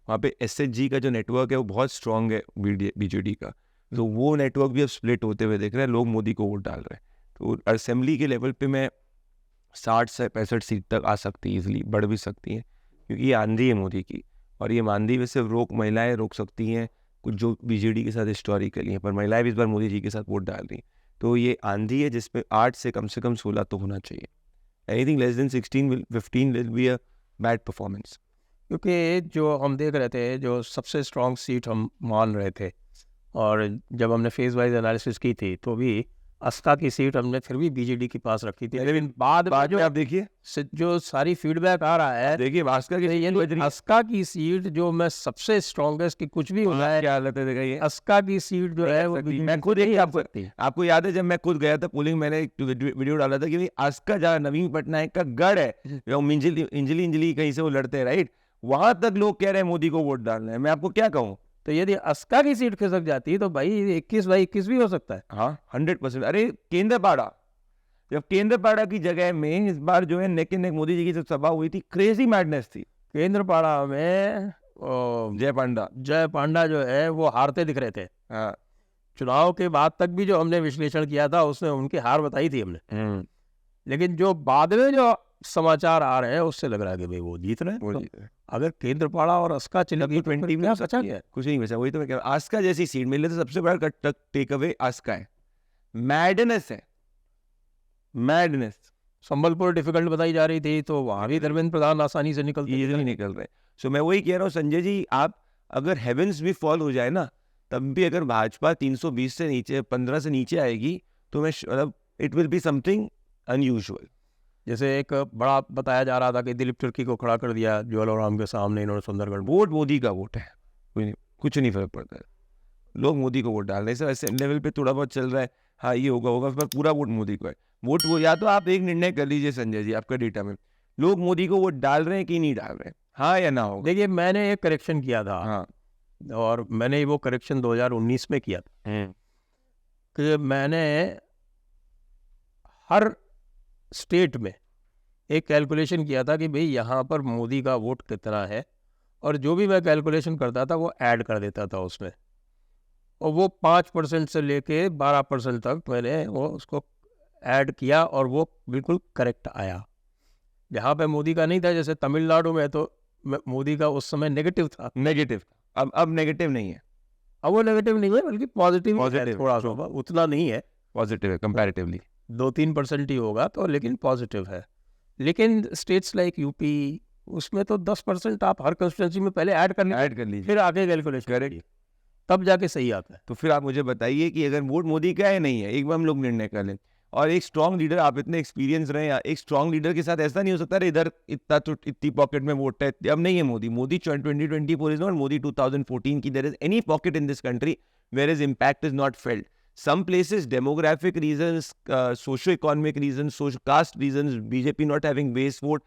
वहाँ पे एसएचजी का जो नेटवर्क है वो बहुत स्ट्रांग है बीजेडी का, तो वो नेटवर्क भी अब स्प्लिट होते हुए देख रहे हैं, लोग मोदी को वोट डाल रहे हैं। तो असेंबली के लेवल पे मैं 60 से 65 सीट तक आ सकती है, इजली बढ़ भी सकती है, क्योंकि ये आंधी है मोदी की, और ये आंधी में सिर्फ महिलाएं रोक सकती हैं, कुछ जो बीजेडी के साथ हिस्टोरिकली हैं, पर महिलाएं भी इस बार मोदी जी के साथ वोट डाल रही हैं। तो ये आंधी है जिसमें 8 से कम 16 तो होना चाहिए। Anything less than 16-15 will be a bad performance. क्योंकि जो हम देख रहे थे, जो सबसे स्ट्रॉन्ग सीट हम मान रहे थे, और जब हमने फेज वाइज एनालिसिस की थी तो भी अस्का की सीट हमने फिर भी बीजेडी के पास रखी थी, लेकिन बाद में जो आप देखिए जो सारी फीडबैक आ रहा है, देखिए अस्का की ये अस्का की सीट जो मैं सबसे स्ट्रॉन्गेस्ट की कुछ भी हो रहा है, क्या हालत है देखिए, अस्का की सीट जो है वो मैं खुद एक आपको याद है जब मैं खुद गया था पोलिंग, मैंने एक वीडियो डाला था कि भाई अस्का जहाँ नवीन पटनायक का गढ़ है, इंजली कहीं से वो लड़ते हैं, राइट, वहां तक लोग कह रहे हैं मोदी को वोट डालना है। मैं आपको क्या कहूँ, तो यदि अस्का की सीट खिसक जाती तो भाई 21/21 भी हो सकता है। हाँ 100%। अरे केंद्रपाड़ा, जब केंद्रपाड़ा की जगह में इस बार जो है नेक एंड नेक मोदी जी की जब सभा हुई थी, क्रेजी मैडनेस थी। केंद्रपाड़ा में जय पांडा जो है वो हारते दिख रहे थे। हाँ, चुनाव के बाद तक भी जो हमने विश्लेषण किया था उसमें उनकी हार बताई थी हमने, लेकिन जो बाद में जो समाचार आ रहे हैं उससे लग रहा है कि भाई वो जीत रहे हैं। तो अगर केंद्रपाड़ा और अस्का चले गई 20 में बचा है, कुछ नहीं बचा। वही तो मैं कह रहा हूँ, अस्का जैसी सीट मिले तो सबसे बड़ा टेक अवे अस्का है। मैडनेस है, मैडनेस। संबलपुर डिफिकल्ट बताई जा रही थी, तो वहां भी धर्मेंद्र प्रधान आसानी से निकल रहे। सो मैं वही कह रहा हूँ संजय जी, आप अगर हेवेंस भी फॉल हो जाए ना, तब भी अगर भाजपा 320 से नीचे 15 से नीचे आएगी तो मैं मतलब it will be something unusual. जैसे एक बड़ा बताया जा रहा था कि दिलीप तुर्की को खड़ा कर दिया ज्वालाराम के सामने इन्होंने सुंदरगढ़। वोट मोदी का वोट है, कुछ नहीं फर्क पड़ता है, लोग मोदी को वोट डाल रहे हैं। ऐसे लेवल पे थोड़ा बहुत चल रहा है, हाँ ये होगा, पर पूरा वोट मोदी को है। वोट वो, या तो आप एक निर्णय कर लीजिए संजय जी, आपका डेटा में लोग मोदी को वोट डाल रहे हैं कि नहीं डाल रहे हैं, हाँ या ना होगा। देखिए मैंने एक करेक्शन किया था, हाँ, और मैंने वो करेक्शन 2019 में किया था कि मैंने हर स्टेट में एक कैलकुलेशन किया था कि भाई यहाँ पर मोदी का वोट कितना है, और जो भी मैं कैलकुलेशन करता था वो ऐड कर देता था उसमें, और वो 5% से लेके 12% तक मैंने वो उसको ऐड किया और वो बिल्कुल करेक्ट आया। जहाँ पे मोदी का नहीं था, जैसे तमिलनाडु में तो मोदी का उस समय नेगेटिव था, अब नेगेटिव नहीं है, अब वो नेगेटिव नहीं है बल्कि पॉजिटिव थोड़ा सा, उतना नहीं है, पॉजिटिव है कंपैरेटिवली, 2-3% ही होगा तो, लेकिन पॉजिटिव है। लेकिन स्टेट्स लाइक यूपी, उसमें तो 10% आप हर कंस्टिट्यूंसी में पहले ऐड कर लीजिए, फिर आगे कैलकुलेशन करेंगे, तब जाके सही आता है। तो फिर आप मुझे बताइए कि अगर वोट मोदी का है नहीं है, एक बार हम लोग निर्णय कर लें, और एक स्ट्रांग लीडर, आप इतने एक्सपीरियंस रहे, एक स्ट्रांग लीडर के साथ ऐसा नहीं हो सकता इधर इतनी पॉकेट में वोट है। अब नहीं है मोदी 2024 इज नॉट मोदी 2014 की। There is any pocket in this country where is impact is not felt. Some places, demographic reasons, socio-economic reasons, caste reasons, BJP not having base vote,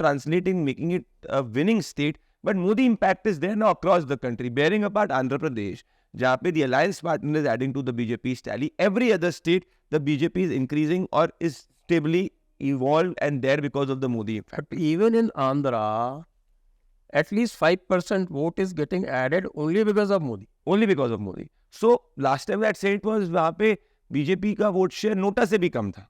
translating, making it a winning state. But Modi impact is there now across the country, bearing apart Andhra Pradesh, जहाँ पे the alliance partner is adding to the BJP's tally. Every other state, the BJP is increasing or is stably evolved and there because of the Modi effect. But even in Andhra, at least 5% vote is getting added only because of Modi. Only because of Modi. So last time that said was वहाँ पे BJP का vote share NOTA से भी कम था,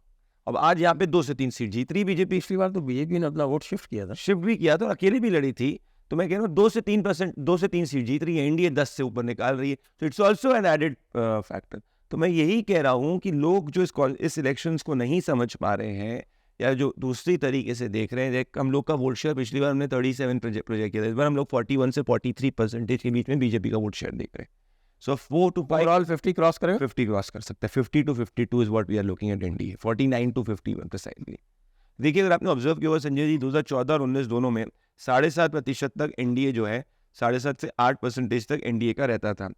अब आज यहाँ पे 2 से 3 सीट जीत रही बीजेपी। पिछली बार तो बीजेपी ने अपना वोट शिफ्ट भी किया था, अकेले भी लड़ी थी। तो मैं कह रहा हूँ 2 से 3 सीट जीत रही है, एनडीए 10 से ऊपर निकाल रही है, तो it's also an added factor. तो मैं यही कह रहा हूँ कि लोग जो इस इलेक्शंस को नहीं समझ पा रहे हैं, या जो दूसरी तरीके से देख रहे हैं, देख हम लोग का वोट शेयर पिछली बार हमने 37 प्रोजेक्ट किया था, इस बार हम लोग 41 से 43% के बीच में बीजेपी का वोट शेयर देख रहे हैं. सो 4 to 5 ओवरऑल 50 क्रॉस करें. 50 क्रॉस कर सकता है. 50 to 52 is what we are looking at NDA. 49 to 51 precisely. देखिए अगर आपने ऑब्जर्व किया हुआ संजय जी, 2014 और 19 दोनों में 7.5% तक एनडीए जो है 7.5 से 8% तक एनडीए का रहता था.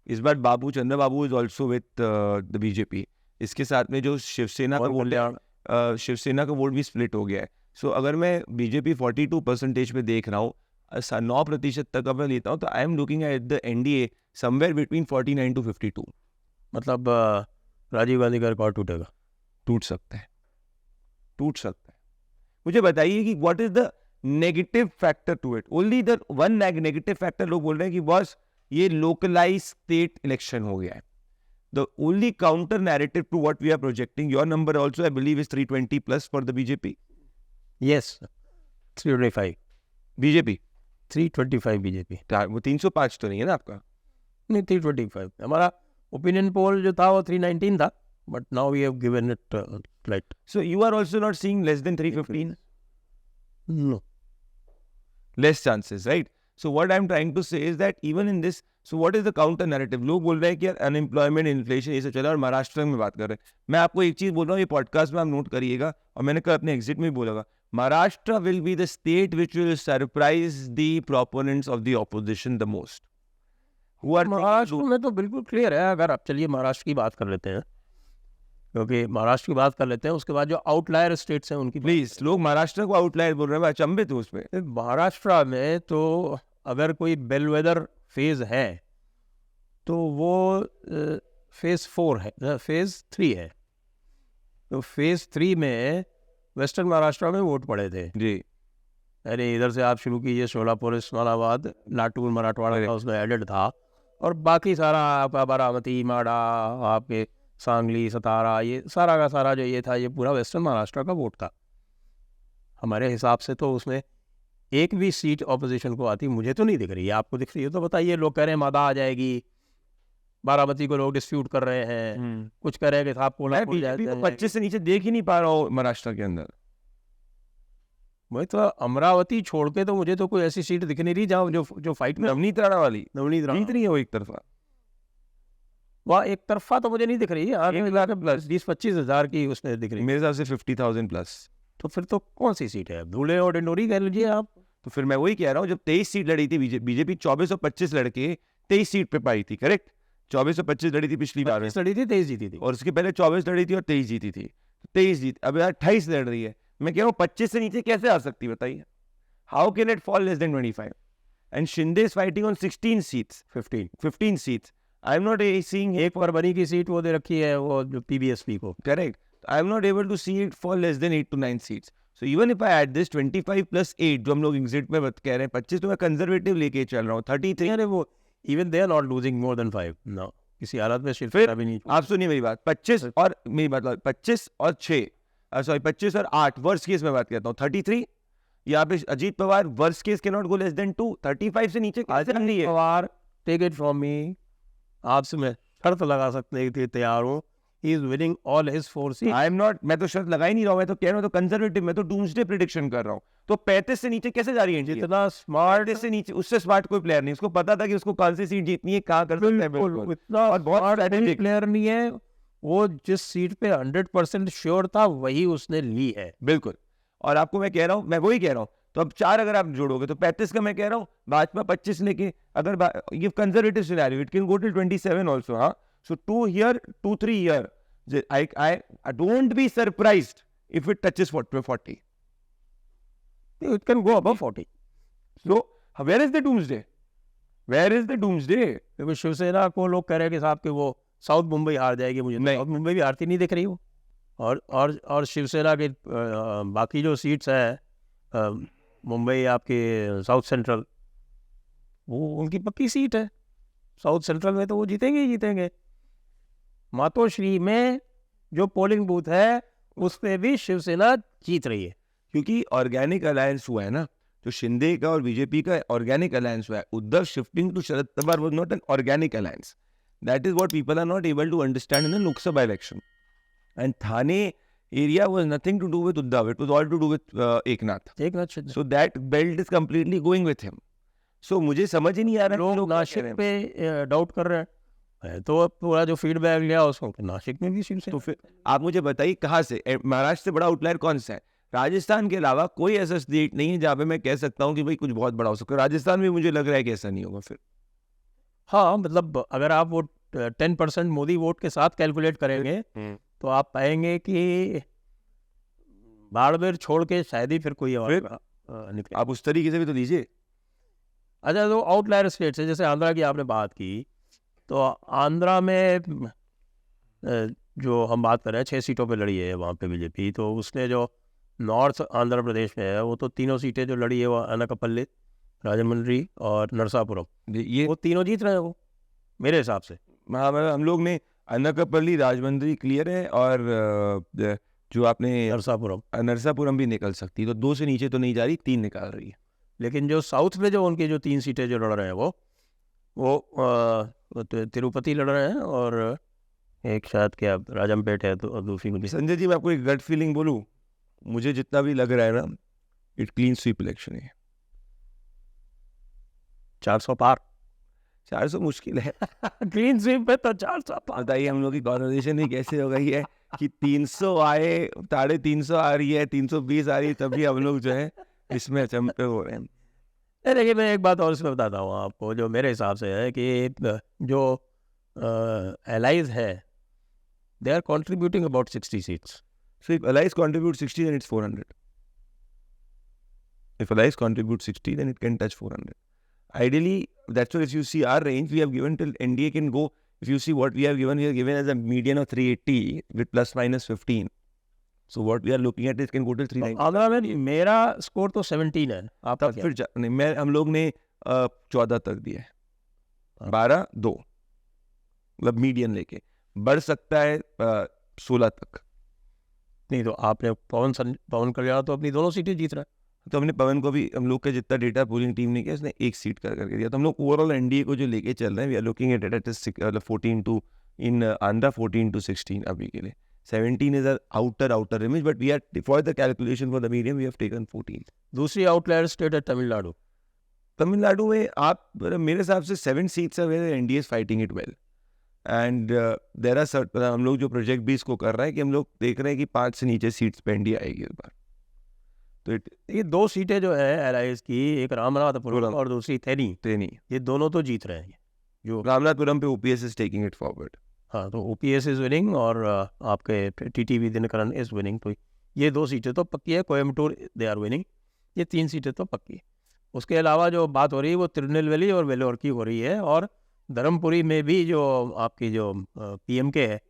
इस बार Babu Chandra Babu is also with the BJP. इसके साथ में जो शिवसेना का वोट है, शिवसेना का वोट भी स्प्लिट हो गया है. सो अगर मैं बीजेपी 42% पे देख रहा हूँ, 9% तक अगर लेता हूँ, तो I am looking at the NDA somewhere between 49 to 52. मतलब राजीव गांधी का रिकॉर्ड टूटेगा. टूट सकता है, टूट सकता है. मुझे बताइए कि what is the negative factor to it. Only the one negative factor लोग बोल रहे हैं कि बॉस ये लोकलाइज स्टेट इलेक्शन हो गया है. The only counter narrative to what we are projecting, your number also I believe is 320 plus for the BJP. Yes, 325. BJP 325 BJP. वो 305 तो नहीं है ना आपका? नहीं, 325. हमारा ओपिनियन पोल जो था वो 319 था, but now we have given it light. So you are also not seeing less than 315? No. Less chances, right? So what I'm trying to say is that even in this, so what is the counter narrative? लोग बोल रहे हैं कि यार unemployment, inflation ये सब चला, और महाराष्ट्र में बात कर रहे हैं. मैं आपको एक चीज बोल रहा हूँ, ये पॉडकास्ट में आप नोट करिएगा, और मैंने कल अपने एग्जिट में भी बोला, Maharashtra will be the state which will surprise the proponents of the opposition the most. Maharashtra में तो बिल्कुल क्लियर है. अगर आप चलिए महाराष्ट्र की बात कर लेते हैं, क्योंकि महाराष्ट्र की बात कर लेते हैं, उसके बाद जो आउटलायर स्टेट्स हैं उनकी. प्लीज, लोग महाराष्ट्र को आउटलायर बोल रहे हैं, मैं अचंभित हूँ उसमें. महाराष्ट्र में तो अगर कोई बेलवेदर फेज है तो वो फेज 4 है, फेज 3 है. तो फेज 3 में वेस्टर्न महाराष्ट्र में वोट पड़े थे जी. अरे इधर से आप शुरू कीजिए, शोलापुर, उस्मानाबाद, लातूर, मराठवाड़ा का उसमें एडेड था, और बाकी सारा आपका बारामती, माडा, आपके सांगली, सतारा, ये सारा का सारा जो ये था, ये पूरा वेस्टर्न महाराष्ट्र का वोट था. हमारे हिसाब से तो उसमें एक भी सीट ऑपोजिशन को आती मुझे तो नहीं दिख रही है. आपको दिख रही है तो बताइए. लोग कह रहे हैं मादा आ जाएगी, बारामती को लोग डिस्प्यूट कर रहे हैं, कुछ कह रहे हैं कि साहब मैं बीजेपी को 25 से नीचे देख ही नहीं पा रहा हूँ महाराष्ट्र के अंदर. वही तो, अमरावती छोड़ के तो मुझे तो कोई ऐसी सीट दिख नहीं रही जहाँ जो फाइट में. नवनीत राणा वाली नवनीत राणा जीत रही है वो एक तरफा. वह एक तरफा तो मुझे नहीं दिख रही है. 20-25 हज़ार की उसमें दिख रही है. मेरे हिसाब से 50,000 प्लस. तो फिर तो कौन सी सीट है? धुले और डिंडोरी कह लीजिए आप. तो फिर मैं वही कह रहा हूँ, जब 23 सीट लड़ी थी बीजेपी 24 और 25 लड़के 23 सीट पे पाई थी. करेक्ट, 24 और 25 लड़ी थी पिछली बार में, लड़ी थी, 23 जीती थी, और उसके पहले 24 लड़ी थी और 23 जीती थी. 23 जीत, अब 28 लड़ रही है. मैं कह रहा हूँ 25 से नीचे कैसे आ सकती है बताइए? How can it fall less then 25? And Shinde is fighting on 16 seats, 15 seats. I am not seeing. एक परवरी की सीट वो दे रखी है, वो जो पीबीएसपी को. Correct. I am not able to see it fall less than 8 to 9 seats. So even if I add this 25 plus 8 जो हम लोग एग्जिट में कह रहे हैं 25, तो मैं कंजर्वेटिव लेके चल रहा हूँ 33. अरे वो even they are not losing more than 5 no, किसी हालत में शिफ्ट फिर भी नहीं. आप सुनिए मेरी बात, 25 और मेरी बात 25 और 6 सॉरी 25 और 8 वर्स्ट केस में बात करता हूँ 33. यहाँ पे Ajit Pawar worst case can not go less than 2. 35 से नीचे कैसे रही है? Pawar, take it from me, आपसे मैं शर्त लगा सकने के लिए तैयार हूँ. He is winning all his 4 seats. I am not, मैं तो शर्त लगा ही नहीं रहा हूँ, मैं तो कह रहा हूँ तो कंजर्वेटिव, मैं तो डूम्सडे प्रेडिक्शन कर रहा हूँ. तो 35 से नीचे कैसे जा रही है? जितना स्मार्ट 35 से नीचे, उससे स्मार्ट कोई प्लेयर नहीं. उसको पता था कि उसको कौन सी सीट जीतनी है, कहाँ कर सकता है. बिल्कुल. इतना और बहुत स्ट्रैटेजिक प्लेयर नहीं है वो. जिस सीट पे 100% श्योर था वही उसने ली है. बिल्कुल. और आपको मैं कह रहा हूँ, मैं वही कह रहा हूँ, तो अब 4 अगर आप जोड़ोगे तो 35 का मैं कह रहा हूँ, भाजपा 25 लेके, अगर ये conservative scenario, it can go till 27 also. हाँ, सो 2 here 2 3 here. I don't be surprised if it touches 40. It can go above 40. So where is the doomsday? Where is the doomsday? क्योंकि शिवसेना को लोग कह रहे हैं कि साहब कि वो साउथ मुंबई हार जाएगी. मुझे साउथ मुंबई भी हारती नहीं दिख रही वो. और शिवसेना के बाकी जो सीट्स हैं मुंबई, आपके साउथ सेंट्रल, वो उनकी पक्की सीट है. साउथ सेंट्रल में तो वो जीतेंगे ही जीतेंगे. मातोश्री में जो पोलिंग बूथ है उस पे भी शिवसेना जीत रही है, क्योंकि ऑर्गेनिक अलायंस हुआ है ना, जो शिंदे का और बीजेपी का ऑर्गेनिक अलायंस हुआ है. Uddhav shifting to Sharad Pawar was not an organic alliance. That is what people are not able to understand in the Lok Sabha election. And Thane area was nothing to do with Uddhav. It was all to do with Eknath. एक नाथ Shinde. So that belt is completely going with him. So मुझे समझ ही नहीं आ रहा कि लोग लोग क्या कह नासिक रहे हैं। पे डाउट कर रहे हैं। मैं तो अब पूरा जो फीडबैक लिया उसको कि नासिक में भी शिवसेना। तो फिर आप मुझे बताइए कहाँ से महाराष्ट्र से बड़ा आउटलायर कौन सा है? राजस्थान के अलावा कोई ऐसा स्टेट नहीं है जहाँ पे मैं कह सकता हूँ कि भाई कुछ बहुत बड़ा हो सकता है। राजस्थान में मुझे लग रहा है कि ऐसा नहीं होगा फिर। हाँ, मतलब अगर आप वो 10% मोदी वोट के साथ कैलकुलेट करेंगे तो आप पाएंगे कि बाड़मेर छोड़ के शायद ही फिर कोई और फिर? निकले। आप उस तरीके से भी तो लीजिए। अच्छा, तो आउटलायर स्टेट्स है, जैसे आंध्रा की आपने बात की, तो आंध्रा में जो हम बात कर रहे हैं 6 सीटों पे लड़ी है वहाँ पे बीजेपी, तो उसने जो नॉर्थ आंध्र प्रदेश में है वो तो तीनों सीटें जो लड़ी है वो अनकापल्ली, राजमुंद्री और नरसापुरम, ये वो तीनों जीत रहे हैं वो मेरे हिसाब से। हम लोग ने अनकापल्ली राजमंद्री क्लियर है और जो आपने नरसापुरम, नरसापुरम भी निकल सकती है, तो 2 से नीचे तो नहीं जा रही, 3 निकाल रही है। लेकिन जो साउथ में जो उनकी जो 3 सीटें जो लड़ रहे हैं वो तिरुपति लड़ रहे हैं और एक शायद क्या राजमपेट है, तो दूसरी मुझे संजय जी मैं आपको एक गट फीलिंग बोलूं, मुझे जितना भी लग रहा है ना, इट क्लीन स्वीप इलेक्शन है। 400 पार 400 मुश्किल है। ग्रीन स्वीप पे तो 400 पार। बताइए हम लोग की कॉन्वर्सेशन ही कैसे हो गई है कि 300 आए, 350 आ रही है, 320 आ रही है, तभी हम लोग जो है इसमें अचंभे हो रहे हैं। नहीं, लेकिन मैं एक बात और इसमें बताता हूँ आपको, जो मेरे हिसाब से है कि जो एलाइज है they are contributing about 60 seats. So if allies contribute 60, then it's 400. If allies contribute 60, then it can touch 400. Ideally, that's why if you see our range, we have given till NDA can go. If you see what we have given as a median of 380 with plus minus 15. So what we are looking at is can go till 390. Andhra में मेरा score तो 17 है, आपका तब क्या? फिर नहीं, हम लोग ने 14 तक दिया है, 12 2 मतलब मीडियन लेके बढ़ सकता है 16 तक। नहीं, तो आपने पवन कल्याण तो अपनी दोनों सीटें जीत रहा है। तो हमने पवन को भी, हम लोग का जितना डेटा पोलिंग टीम ने किया उसने 1 सीट करके दिया। तो हम लोग ओवरऑल एनडीए को जो लेके चल रहे हैं, we are looking at it 14 to in Andhra 14 to 16 अभी के लिए। 17 is outer image, but we are for the calculation for the medium we have taken 14। दूसरी आउटलायर स्टेट है तमिलनाडु। तमिलनाडु में आप मेरे हिसाब से 7 सीट्स है where NDA is fighting it well and there are हम लोग जो प्रोजेक्ट भी इसको कर रहे हैं कि हम लोग देख रहे हैं कि 5 से नीचे सीट्स पे एनडीए आएगी इस बार। तो ये 2 सीटें जो है एलाइज की, एक रामनाथपुरम और दूसरी थेनी, ये दोनों तो जीत रहे हैं। जो रामनाथपुरम पे OPS is taking it forward. हाँ, तो ओपीएस इज विनिंग और आपके टीटीवी दिनकरन इज विनिंग, तो ये 2 सीटें तो पक्की है। कोयम्बटूर दे आर विनिंग, ये 3 सीटें तो पक्की है। उसके अलावा जो बात हो रही है वो तिरुनेलवेली और वेलोर की हो रही है, और धर्मपुरी में भी जो आपकी जो पीएमके है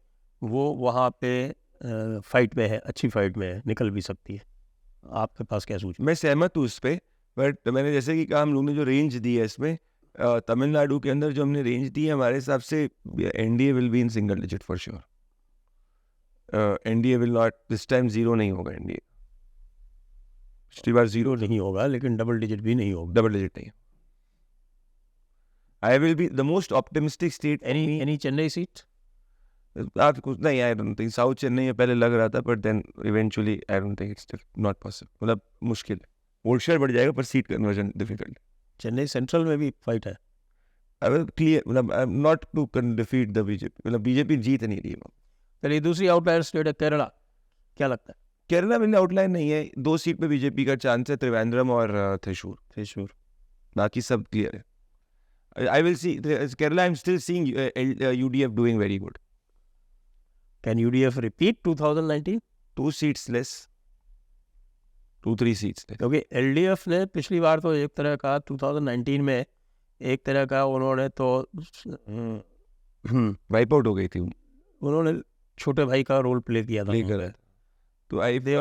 वो वहाँ पे फाइट में है, अच्छी फाइट में है, निकल भी सकती है। आपके पास क्या सूचना? मैं सहमत हूँ उस पर, बट मैंने जैसे कि कहा हम लोग ने जो रेंज दी है इसमें तमिलनाडु के अंदर जो हमने रेंज दी है, हमारे हिसाब से NDA will be in single digit for sure. NDA will not this time 0 नहीं होगा एनडीए, पिछली बार 0 नहीं होगा, लेकिन डबल डिजिट भी नहीं होगा। डबल डिजिट नहीं। I will be the most optimistic state. Any Chennai seat? आप कुछ नहीं, I don't think south Chennai में पहले लग रहा था, but then eventually I don't think it's not possible. मतलब मुश्किल है, वोट शेयर बढ़ जाएगा पर seat conversion difficult. Chennai central में भी फाइट है। आई विल क्लियर, मतलब I am not to defeat the BJP, मतलब बीजेपी जीत नहीं रही है। चलिए, दूसरी आउटलायर स्टेट है केरला। क्या लगता है? केरला में आउटलाइन नहीं है, 2 सीट पे बीजेपी का चांस है, त्रिवेंद्रम और थ्रिशूर, बाकी सब क्लियर है। I will C Kerala, I am still seeing UDF doing very good. Can UDF repeat 2019? 2 seats less, 2-3 seats less. क्योंकि एलडीएफ ने पिछली बार तो एक तरह का 2019 में एक तरह का उन्होंने तो वाइप आउट हो गई थी, उन्होंने छोटे भाई का रोल प्ले किया था। लेकर तो आई they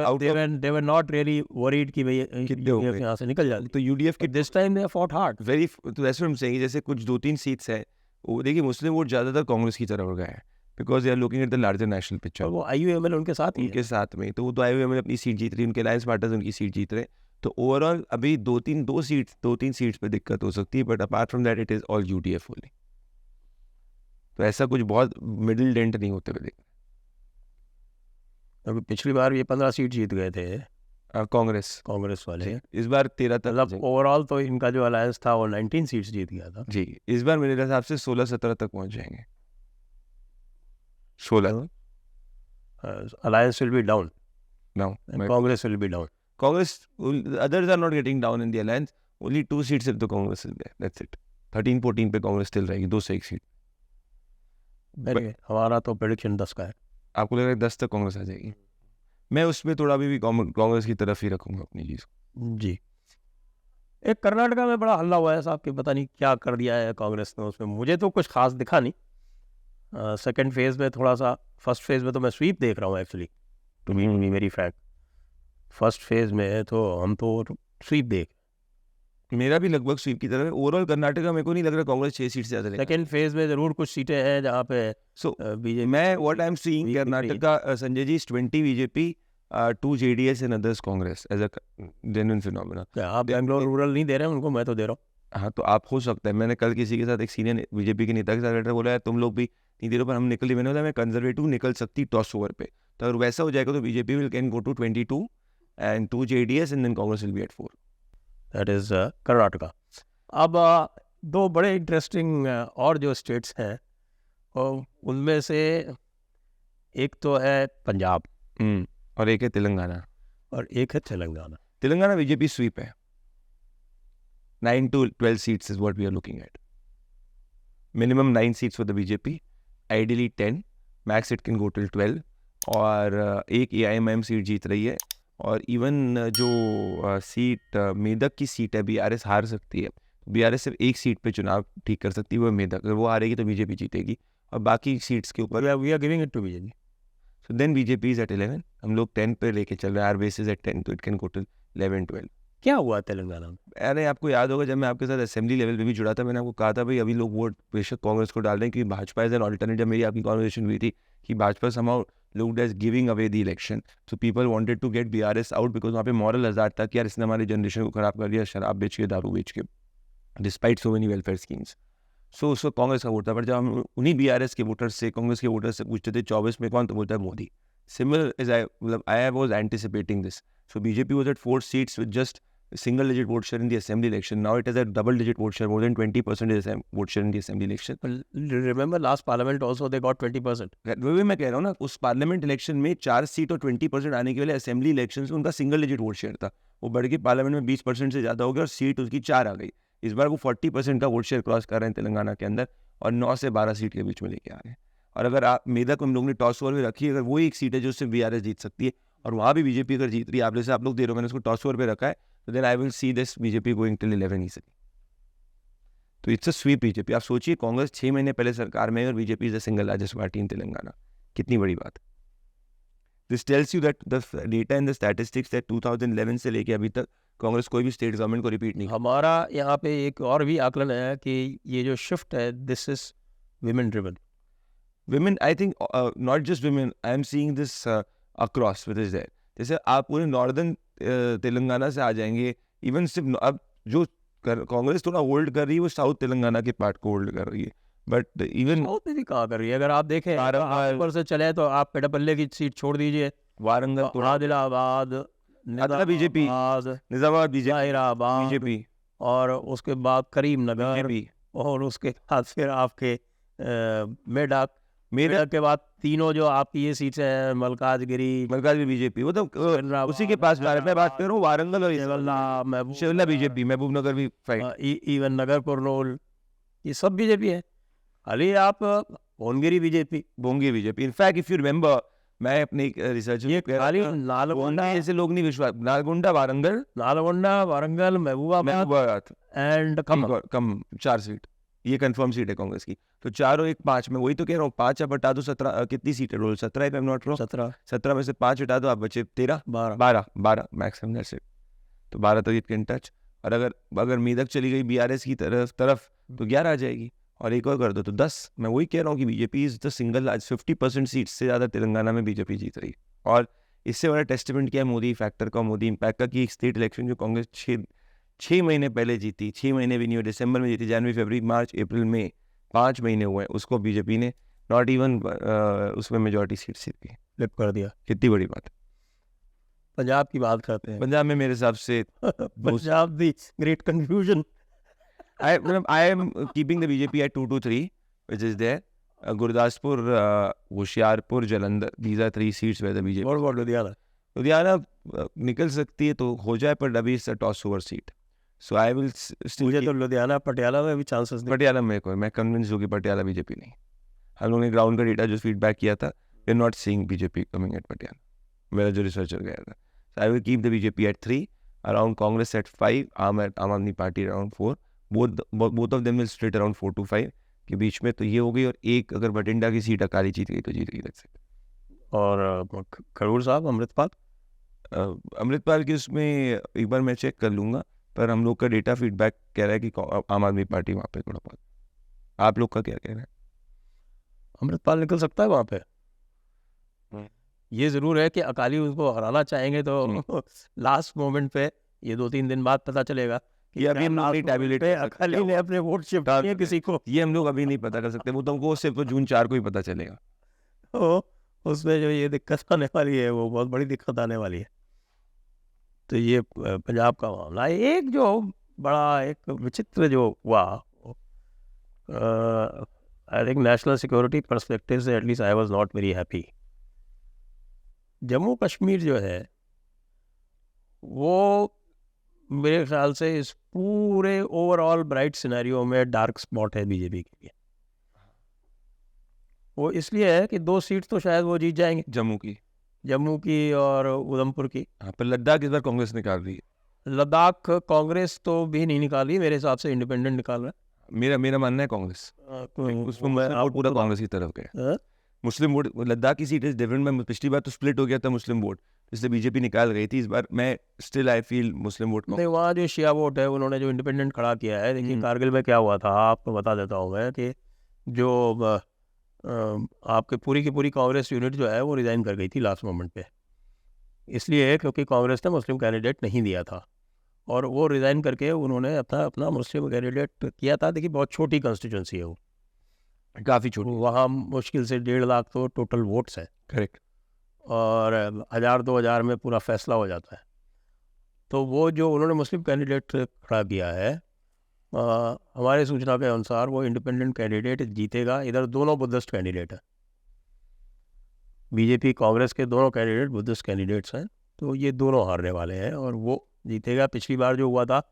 were not really worried कि भाई कितने हो गए? यहाँ से निकल जाती। तो यूडीएफ के this time they fought hard. Very, तो ऐसे हम सही, जैसे कुछ 2-3 सीट्स है वो देखिए मुस्लिम वोट ज़्यादातर कांग्रेस की तरफ हो गया है, because they are looking at the larger national picture. और वो आईयूएमएल उनके साथ ही उनके साथ में, तो वो तो आईयूएमएल अपनी सीट जीत रही है, उनके अलायंस पार्टनर्स उनकी सीट जीत रहे हैं। तो ओवरऑल अभी 2-3 सीट्स पे दिक्कत हो सकती है, but apart from that it is all UDF only. तो ऐसा कुछ बहुत मिडिल डेंट नहीं होते हुए। क्योंकि पिछली बार ये 15 सीट जीत गए थे कांग्रेस कांग्रेस वाले। इस बार 13 तक मतलब ओवरऑल तो इनका जो अलायंस था वो 19 सीट्स जीत गया था। जी, इस बार मेरे हिसाब से 16-17 तक पहुंच जाएंगे। 16 alliance will be down now. And Congress will be down. Congress, others are not getting down in the alliance. Only 2 seats if the Congress is there. That's it. 13-14 पे कांग्रेस स्टिल रहेगी, 2 से 1 सीट। Anyway, हमारा तो प्रेडिक्शन 10 का है। आपको लग रहा है 10 तक कांग्रेस आ जाएगी? मैं उसमें थोड़ा अभी भी कांग्रेस की तरफ ही रखूंगा अपनी चीज। जी। एक कर्नाटका में बड़ा हल्ला हुआ है साहब कि पता नहीं क्या कर दिया है कांग्रेस ने उसमें, मुझे तो कुछ खास दिखा नहीं। सेकंड फेज में थोड़ा सा, फर्स्ट फेज में तो मैं स्वीप देख रहा हूँ actually, to be very frank. First phase में तो हम तो स्वीप देख, मेरा भी लगभग स्वीप की तरफ है। ओवरऑल कर्नाटका मेरे को नहीं लग रहा कांग्रेस 6 सीट से ज्यादा लेगा। सेकंड फेज में जरूर कुछ सीटें हैं जहाँ पे सो बीजेपी। मैं what I am seeing BJP Karnataka, Sanjay ji, 20 BJP, 2 JDS and others Congress as a genuine phenomena. आप बेंगलोर रूरल नहीं दे रहे हैं उनको, मैं तो दे रहा हूँ। हाँ, तो आप हो सकता है, मैंने कल किसी के साथ एक सीनियर बीजेपी के नेता के साथ बैठा, बोला है तुम लोग भी नहीं दे रहे हो, पर हम निकल, मैंने बोला मैं कंजर्वेटिव निकल सकती टॉस ओवर पे, तो अगर वैसा हो जाएगा तो BJP will can go to 22 and 2 JDS and then Congress will be at 4। That is Karnataka. अब दो बड़े इंटरेस्टिंग और जो स्टेट्स हैं, और उनमें से एक तो है पंजाब और एक है तेलंगाना, और एक है तेलंगाना। तेलंगाना बीजेपी स्वीप है, 9 to 12 seats is what we are looking at. Minimum 9 seats for the BJP, ideally 10, max it can go till 12, और एक AIMIM सीट जीत रही है, और इवन जो सीट मेदक की सीट है बीआरएस हार सकती है, बीआरएस सिर्फ एक सीट पे चुनाव ठीक कर सकती है, वो मेदक, अगर वो हारेगी तो बीजेपी जीतेगी, और बाकी सीट्स के ऊपर we are giving it to BJP. So then BJP is at 11, हम लोग 10 पे लेके चल रहे हैं, आर बेस इज एट 10, तो इट कैन गो टू 11-12। क्या हुआ तेलंगाना में? अरे आपको याद होगा जब मैं आपके साथ असेंबली लेवल पे भी जुड़ा था, मैंने आपको कहा था भाई अभी लोग वोट बेशक कांग्रेस को डाल रहे हैं क्योंकि भाजपा इज एन ऑल्टरनेट। जब मेरी आपकी कॉन्वर्सेशन हुई थी कि Bhajpa somehow looked as giving away the election, so people wanted to get BRS out, because वहाँ पे मॉरल हजार्ड था कि यार इसने हमारी जनरेशन को खराब कर दिया शराब बेच के, दारू बेच के, despite so many welfare schemes. So उसको कांग्रेस का वोट था, पर जब हम उन्हीं बीआरएस के वोटर्स से, कांग्रेस के वोटर्स से पूछते थे 24 में कौन, तो बोलता है Modi. Similar is I was anticipating this. So BJP was at 4 seats with just single digit vote share in the assembly election. Now it is a double digit vote share, more than 20% is vote share in the assembly election. Remember last parliament also they got 20%. वही मैं कह रहा हूँ ना, उस parliament election में 4 seat और 20% आने के लिए असेंबली इलेक्शन में उनका सिंगल डिजिट वोट शेयर था, वो बढ़ के पार्लियामेंट में 20% से ज़्यादा हो गया और सीट उसकी 4 आ गई। इस बार वो 40% का वोट शेयर क्रॉस कर रहे हैं तेलंगाना के अंदर, और 9 से 12 सीट के बीच में लेके आ रहे हैं। और अगर आप मेदक हम लोग ने टॉस ओवर में रखी है, अगर वो एक सीट है जो उससे बीआरएस जीत सकती है, और वहाँ भी बीजेपी अगर जीत रही है, आप जैसे आप लोग दे रहे हो, मैंने उसको टॉस ओवर पे रखा है, तो then I will see this BJP going till 11 easily. तो इट्स अ स्वीप बीजेपी। आप सोचिए कांग्रेस 6 महीने पहले सरकार में है और BJP is the single largest party इन तेलंगाना, कितनी बड़ी बात है। This tells you that the data and the statistics that 2011 से लेके अभी तक कांग्रेस कोई भी स्टेट गवर्नमेंट को रिपीट नहीं। हमारा यहाँ पे एक और भी आकलन है कि ये जो शिफ्ट है this is women driven. Women, I think not just women, I am seeing this across with is there. जैसे आप पूरे नॉर्दर्न तेलंगाना से आ जाएंगे, इवन सिर्फ अब जो कांग्रेस थोड़ा होल्ड कर रही है वो साउथ तेलंगाना के पार्ट को होल्ड कर रही है, बट इवन साउथ में भी कहा कर रही है। अगर आप देखें ऊपर से चले तो आप पेटापल्ले की सीट छोड़ दीजिए, वारंगल, आदिलाबाद, बीजेपी, निजामाबाद हैदराबाद बीजेपी, और उसके बाद करीमनगर, और उसके बाद फिर आपके मेडक के बाद तीनों जो आपकी ये सीट्स हैं, मलकाजगिरी बीजेपी, वो तो उसी के पास मैं बात कर रहा हूँ। वारंगल और शिवला बीजेपी, महबूब नगर भी इवन नगर कुरनूल, ये सब बीजेपी है। खाली आप Bhongir BJP. In fact if you remember, मैं अपने रिसर्च ये खाली नालगोंडा, ऐसे लोग नहीं विश्वास, Nalgonda Warangal, Mahabubabad and come 4 seat, ये कंफर्म सीट है कांग्रेस की। तो 4 और 1 5, मैं वही तो कह रहा हूँ, 5 आप हटा दो, 17 कितनी सीट है रोल, 17 है, नॉट रॉन्ग, 17 में से 5 हटा दो, आप बचे 13, 12 मैक्सिमम, दैट्स इट। तो 12 तो इट कैन टच। और अगर मेदक चली गई बीआरएस की तरफ तो 11 आ जाएगी, और एक और कर दो तो 10। मैं वही कह रहा हूँ कि BJP is the single large, 50% seat से ज़्यादा तेलंगाना में बीजेपी जीत रही। और इससे बड़ा टेस्टमेंट क्या है मोदी फैक्टर का, मोदी इम्पैक्ट का, कि एक स्टेट इलेक्शन जो कांग्रेस 6 महीने पहले जीती, 6 महीने भी नहीं हुए, दिसंबर में जीती, जनवरी, फरवरी, मार्च, अप्रैल में 5 महीने हुए, उसको बीजेपी ने नॉट इवन उसमें मेजॉरिटी सीट जीती। फ्लिप कर दिया। कितनी बड़ी बात है। पंजाब की बात करते हैं। पंजाब में मेरे हिसाब से Punjab the great confusion. I am keeping the BJP at 2 to 3, which is there. Gurdaspur, Hoshiarpur, Jalandhar. These are 3 seats where the BJP. What about Ludhiana? Ludhiana निकल सकती है तो हो जाए, पर अभी it's a toss over seat. So I will still. मुझे तो लुधियाना पटियाला में भी चांसेस नहीं। पटियाला में कोई, मैं कन्विंस हूँ कि पटियाला बीजेपी नहीं. हम लोगों ने ग्राउंड का डेटा जो फीडबैक किया था, we are not seeing BJP coming at Patiala. मेरा जो रिसर्चर गया था. So I will keep the BJP at 3, around Congress at 5, आम आदमी party around 4. Both of them will split around 4 to 5 के बीच में. तो ये हो गई. और एक अगर बठिंडा की सीट अकाली जीत गई तो जीत गई लग सकती. और खड़ूर साहब, अमृतपाल की उसमें एक बार मैं चेक कर लूँगा, पर हम लोग का डेटा फीडबैक कह रहा है कि आम आदमी पार्टी वहाँ पे थोड़ा बहुत. आप लोग का क्या कह रहे हैं? अमृतपाल निकल सकता है वहाँ पे। ये ज़रूर है कि अकाली उसको हराना चाहेंगे तो लास्ट मोमेंट पे, ये 2-3 दिन बाद पता चलेगा कि अभी हम लोग tabulate पे अकाली ने अपने वोट शिफ्ट किए किसी को। ये हम लोग अभी नहीं पता कर सकते, वो तुमको सिर्फ जून 4 को ही पता चलेगा. तो उसमें जो ये दिक्कत आने वाली है वो बहुत बड़ी दिक्कत आने वाली है। तो ये पंजाब का मामला है। एक जो बड़ा एक विचित्र जो हुआ, I think national security perspective से at least I was not very happy. Jammu Kashmir जो है वो मेरे ख्याल से इस पूरे ओवरऑल ब्राइट सिनेरियो में डार्क स्पॉट है बीजेपी के लिए। वो इसलिए है कि 2 सीट तो शायद वो जीत जाएंगे, जम्मू की और उधमपुर की। हाँ, पर लद्दाख इस बार कांग्रेस निकाल रही है। लद्दाख कांग्रेस तो भी नहीं निकाल रही, मेरे हिसाब से इंडिपेंडेंट निकाल रहा है। मेरा मानना है कांग्रेस उसमें मैं पूरा कांग्रेस की तरफ गया। हाँ? मुस्लिम वोट लद्दाख की सीट इज डिफरेंट. में पिछली बार तो स्प्लिट हो गया था मुस्लिम वोट, इसलिए बीजेपी निकाल गई थी. इस बार मैं still I feel Muslim vote नहीं, वहाँ जो शिया वोट है उन्होंने जो इंडिपेंडेंट खड़ा किया है। देखिए कारगिल में क्या हुआ था आपको बता देता हूँ मैं कि जो आपके पूरी की पूरी कांग्रेस यूनिट जो है वो रिज़ाइन कर गई थी लास्ट मोमेंट पे, इसलिए क्योंकि कांग्रेस ने मुस्लिम कैंडिडेट नहीं दिया था और वो रिज़ाइन करके उन्होंने अपना मुस्लिम कैंडिडेट किया था। देखिए बहुत छोटी कॉन्स्टिट्यूंसी है वो, काफ़ी छोटी. वहाँ मुश्किल से 1.5 लाख तो टोटल वोट्स हैं। करेक्ट. और 1000-2000 में पूरा फैसला हो जाता है। तो वो जो उन्होंने मुस्लिम कैंडिडेट खड़ा किया है, हमारे सूचना के अनुसार वो इंडिपेंडेंट कैंडिडेट जीतेगा। इधर दोनों बुद्धिस्ट कैंडिडेट हैं, बीजेपी कांग्रेस के दोनों कैंडिडेट बुद्धिस्ट कैंडिडेट्स हैं, तो ये दोनों हारने वाले हैं और वो जीतेगा। पिछली बार जो हुआ था,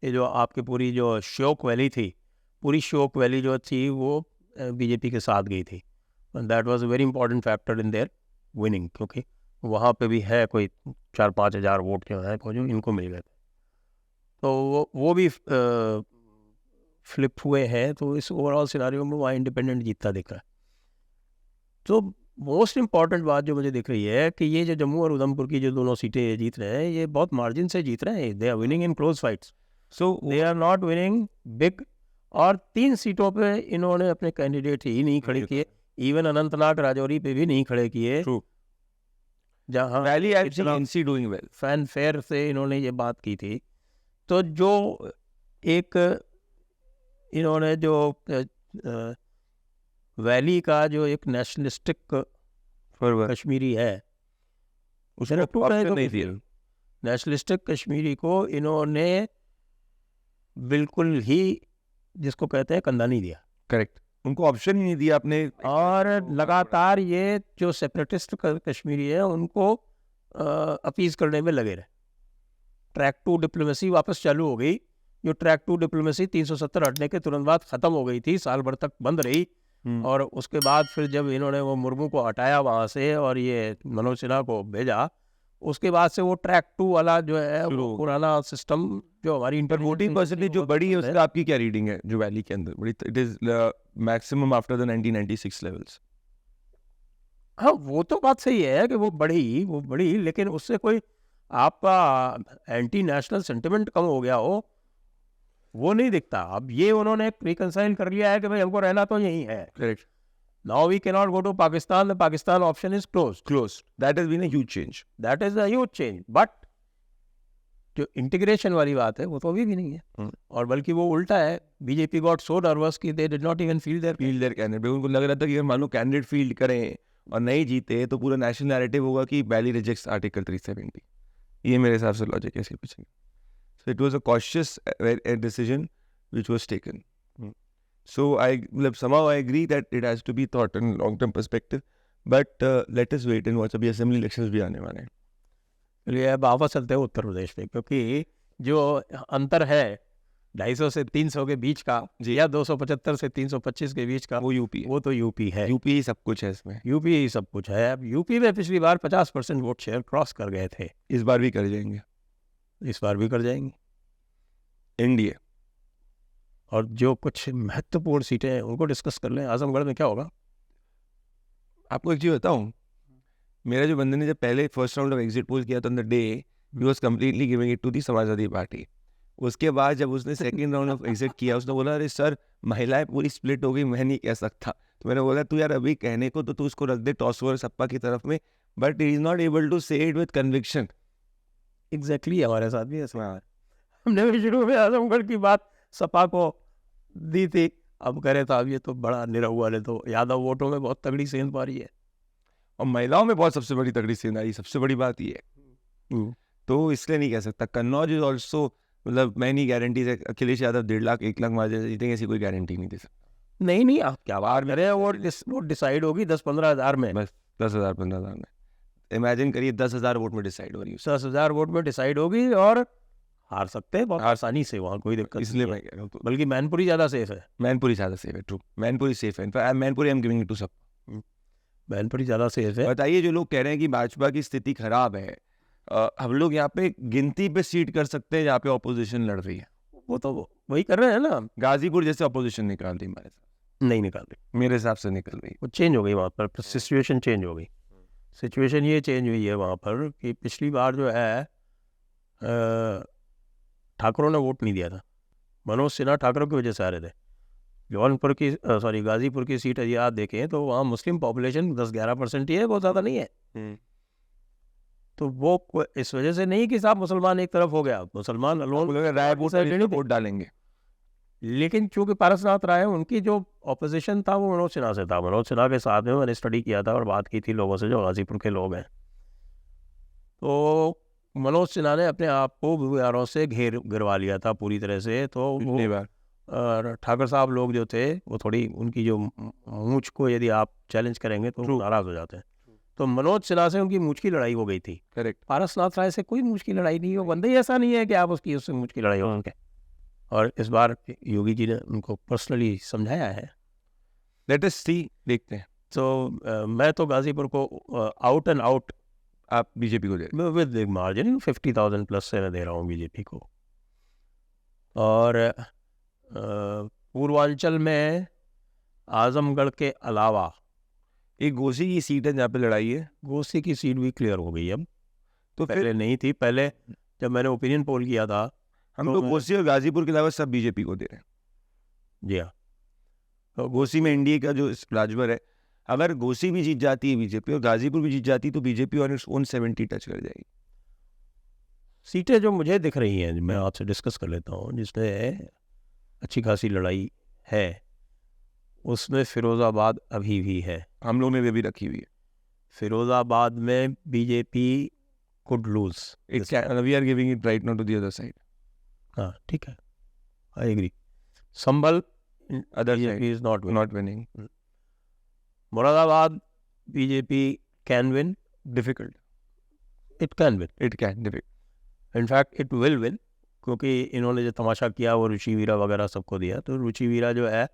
ये जो आपकी पूरी जो श्योक वैली थी, पूरी श्योक वैली जो थी वो बीजेपी के साथ गई थी। That was a very important factor in their winning, क्योंकि वहाँ पे भी है कोई 4-5 हज़ार वोट जो है वो जो इनको मिल गए थे, तो वो भी फ्लिप हुए हैं। तो इस ओवरऑल सिनारियो में वहाँ इंडिपेंडेंट जीतता दिख रहा है। तो मोस्ट इम्पॉर्टेंट बात जो मुझे दिख रही है कि ये जो जम्मू और उधमपुर की जो दोनों सीटें जीत रहे हैं, ये बहुत मार्जिन से जीत रहे हैं। They are winning in close fights, so they are not winning big. और 3 सीटों पे इन्होंने अपने कैंडिडेट ही नहीं खड़े किए, इवन अनंतनाग राजौरी पे भी नहीं खड़े किए, जहाँ valley I think NC doing well fan fair से इन्होंने ये बात की थी। तो जो एक इन्होंने जो वैली का जो एक नेशनलिस्टिक कश्मीरी है, उसने नेशनलिस्टिक कश्मीरी को इन्होंने बिल्कुल ही, जिसको कहते हैं, कंधा नहीं दिया। करेक्ट, उनको ऑप्शन ही नहीं दिया अपने। और लगातार ये जो सेपरेटिस्ट कश्मीरी है उनको अपीज करने में लगे रहे। ट्रैक 2 डिप्लोमेसी वापस चालू हो गई। जो ट्रैक 2 डिप्लोमेसी 370 हटने के तुरंत बाद ख़त्म हो गई थी, साल भर तक बंद रही, और उसके बाद फिर जब इन्होंने वो मुर्मू को हटाया वहाँ से और ये मनोज सिन्हा को भेजा, उसके बाद से वो ट्रैक 2 वाला जो है वो पुराना सिस्टम जो हमारी वोटिंग परसेंटेज जो बड़ी है उसका आपकी क्या रीडिंग है जो वैली के अंदर बड़ी? It is maximum after the 1996 levels. हाँ, वो तो बात सही है कि वो बढ़ी, लेकिन उससे कोई आपका एंटी नेशनल सेंटिमेंट कम हो गया हो, वो नहीं दिखता। अब ये उन्होंने रिकंसाइल कर लिया है कि भाई हमको रहना तो यही है। Correct. Now we cannot go to Pakistan. The Pakistan option is closed. That has been a huge change. That is a huge change. But जो इंटीग्रेशन वाली बात है वो तो अभी भी नहीं है। और बल्कि वो उल्टा है, बीजेपी गॉट सो नर्वस कि they did not even field there candidate. उनको लग रहा था कि अगर मान लो कैंडिडेट फील्ड करें और नहीं जीते तो पूरा नेशनल नैरेटिव होगा कि वैली रिजेक्ट्स आर्टिकल 370। ये मेरे हिसाब से लॉजिक है इसके पीछे। So it was a cautious decision which was taken. So I मतलब somehow I agree that it has to be thought in long term perspective, but let us wait and watch। अभी assembly elections भी आने वाले हैं। चलिए अब वापस चलते हैं उत्तर प्रदेश में, क्योंकि जो अंतर है 250 से 300 के बीच का या 275 से 325 के बीच का, वो यूपी है। वो तो यूपी है। यूपी ही सब कुछ है इसमें। यूपी ही सब कुछ है। अब यूपी में पिछली बार 50% वोट शेयर क्रॉस कर गए थे, इस बार भी कर जाएंगे। इस बार भी कर जाएंगे। एनडीए और जो कुछ महत्वपूर्ण सीटें हैं उनको डिस्कस कर लें। आजमगढ़ में क्या होगा? आपको एक चीज बताऊं, मेरा जो बंदे ने जब पहले first round of exit poll किया था ऑन द डे ही was completely giving it to the Samajwadi Party. उसके बाद जब उसने सेकंड राउंड ऑफ एग्जिट किया उसने बोला अरे सर महिलाएं पूरी स्प्लिट हो गई, मैं नहीं कह सकता। तो मैंने बोला तू यार अभी कहने को तो तू उसको रख दे टॉस ओवर सपा की तरफ में, but he is not able to say it with conviction. Exactly हमारे साथ भी ऐसा है। हमने भी शुरू में आजमगढ़ की बात सपा को दी थी, अब करे तो अब ये तो बड़ा निरहुआ ने तो यादव वोटों में बहुत तगड़ी सेंध पा रही है और महिलाओं में बहुत सबसे बड़ी तगड़ी सेना आई। सबसे बड़ी बात ये है, तो इसलिए नहीं कह सकता। कन्नौज इज ऑल्सो, मतलब मैं नहीं गारंटी से अखिलेश यादव 1.5 लाख 1 लाख मार्जिन से जीतेंगे, ऐसी कोई गारंटी नहीं दे सकता। नहीं आप क्या बात कर रहे हैं? वोट डिसाइड होगी 10-15 हज़ार में, बस 10,000 15,000 में। इमेजिन करिए 10,000 वोट में डिसाइड हो रही है। 10,000 वोट में डिसाइड होगी और हार सकते हैं बहुत आसानी से, वहाँ कोई दिक्कत इसलिए नहीं मैं है। कह रहा हूँ बल्कि मैनपुरी ज़्यादा सेफ है। मैनपुरी ज़्यादा सेफ है। ट्रू, मैनपुरी सेफ है। In fact Mainpuri I am giving it to सब। मैनपुरी ज़्यादा सेफ है। बताइए जो लोग कह रहे हैं कि भाजपा की स्थिति खराब है, हम लोग यहाँ पे गिनती पे सीट कर सकते हैं जहाँ पे ऑपोजिशन लड़ रही है। वो तो वही कर रहे हैं ना। गाजीपुर जैसे ऑपोजिशन निकाल दी हमारे साथ, नहीं निकाल रही, मेरे हिसाब से निकल रही। वो चेंज हो गई वहाँ पर, सिचुएशन चेंज हो गई। सिचुएशन ये चेंज हुई है वहाँ पर कि पिछली बार जो है ठाकुरों ने वोट नहीं दिया था। मनोज सिन्हा ठाकुरों की वजह से आ रहे थे। जौनपुर की गाजीपुर की सीट यदि आप देखें तो वहाँ मुस्लिम पॉपुलेशन 10-11% ही है, बहुत ज़्यादा नहीं है। तो वो इस वजह से नहीं कि साहब मुसलमान एक तरफ हो गया, मुसलमान रायपुर से वोट डालेंगे। लेकिन चूंकि पारसनाथ राय उनकी जो ऑपोजिशन था वो मनोज सिन्हा से था। मनोज सिन्हा के साथ में मैंने स्टडी किया था और बात की थी लोगों से जो गाजीपुर के लोग हैं। तो मनोज सिन्हा ने अपने आप को बिहारों से गिरवा लिया था पूरी तरह से। तो ठाकर साहब लोग जो थे वो थोड़ी उनकी जो मूंछ को यदि आप चैलेंज करेंगे तो नाराज हो जाते हैं। तो मनोज सिन्हा से उनकी मूंछ की लड़ाई हो गई थी। करेक्ट। पारसनाथ राय से कोई मूंछ की लड़ाई नहीं हो, बंदे ही ऐसा नहीं है कि आप उससे मूंछ की लड़ाई हो उनके। और इस बार योगी जी ने उनको पर्सनली समझाया है। लेट अस सी, देखते हैं। तो मैं तो गाजीपुर को आउट एंड आउट आप बीजेपी को दे रहे हैं विद बिग मार्जिन 50,000 प्लस से मैं दे रहा हूँ बीजेपी को। और पूर्वांचल में आजमगढ़ के अलावा एक घोसी की सीट है जहाँ पे लड़ाई है। घोसी की सीट भी क्लियर हो गई अब, तो पहले फिर नहीं थी। पहले जब मैंने ओपिनियन पोल किया था हम तो घोसी और गाजीपुर के अलावा सब बीजेपी को दे रहे हैं। जी हाँ, तो घोसी में एनडीए का जो राजभर है, अगर घोसी भी जीत जाती है बीजेपी और गाजीपुर भी जीत जाती तो BJP on its own 70 touch कर जाएगी। सीटें जो मुझे दिख रही हैं मैं आपसे डिस्कस कर लेता हूँ जिसमें अच्छी खासी लड़ाई है, उसमें फिरोज़ाबाद अभी भी है। हम लोग ने भी रखी हुई है। फिरोज़ाबाद में BJP could lose. We are giving it right now to the other side. हाँ ठीक है, I agree. Sambhal other BJP is not winning. Moradabad BJP can win, difficult. It can win, it can difficult, in fact it will win, क्योंकि इन्होंने जो तमाशा किया वो रुचि वीरा वगैरह सबको दिया। तो रुचि वीरा जो है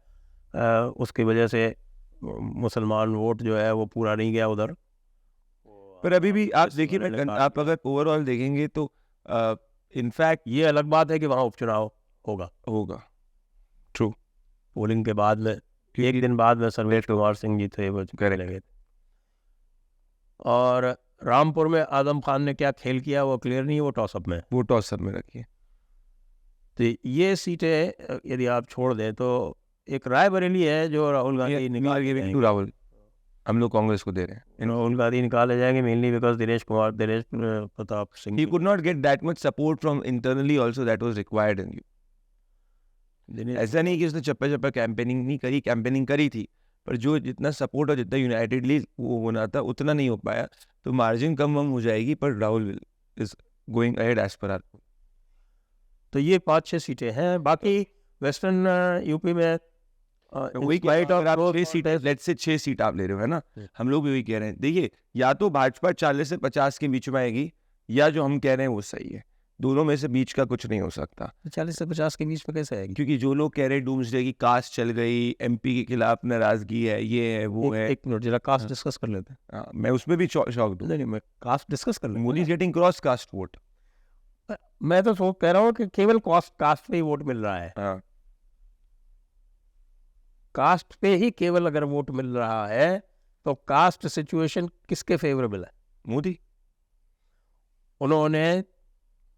उसकी वजह से मुसलमान वोट जो है वो पूरा नहीं गया उधर। पर अभी भी आप देखिए ना, आप अगर ओवरऑल देखेंगे तो इनफैक्ट ये अलग बात है कि वहाँ उपचुनाव होगा। ट्रू। पोलिंग के बाद में एक दिन बाद में सर्वेश कुमार सिंह जी थे वो लगे। और रामपुर में आजम खान ने क्या खेल किया वो क्लियर नहीं है, वो टॉसअप में, वो टॉसअप में रखिए। तो ये सीटें यदि आप छोड़ दें तो एक रायबरेली है जो राहुल गांधी निकाल, राहुल हम लोग कांग्रेस को दे रहे हैं। राहुल गांधी निकाले जाएंगे mainly because Dinesh Pratap Singh he could not get that much support from internally also that was required in you। ऐसा नहीं कि उसने चप्पा चप्पा कैंपेनिंग नहीं करी, कैंपेनिंग करी थी, पर जो जितना सपोर्ट और जितना यूनाइटेडली वो होना था उतना नहीं हो पाया, तो मार्जिन कम हो जाएगी, पर Rahul is going ahead as per आर। तो ये 5-6 सीटें हैं। बाकी वेस्टर्न यूपी में वही कह रहा हूं, अगर आप 6 सीटें, लेट्स से 6 सीट आप ले रहे हो, है ना, हम लोग भी वही कह रहे हैं। देखिए, या तो भाजपा 40 से 50 के बीच में आएगी, या जो हम कह रहे हैं वो सही है। दोनों में से बीच का कुछ नहीं हो सकता। 40 से 50 के बीच में कैसे आएगी? क्योंकि जो लोग कह रहे हैं डूम्सडे की कास्ट चल गई, एमपी के खिलाफ नाराजगी है, ये है वो है। एक मिनट जरा कास्ट डिस्कस कर लेते हैं। हाँ, मैं उसमें भी शौक दूं। नहीं मैं कास्ट डिस्कस कर लेते Modi is getting cross caste vote. हैं। मैं तो सोच कह रहा हूँ कि केवल कास्ट पे ही वोट मिल रहा है। हाँ, कास्ट पे ही केवल अगर वोट मिल रहा है तो कास्ट सिचुएशन किसके फेवरेबल है? मोदी। उन्होंने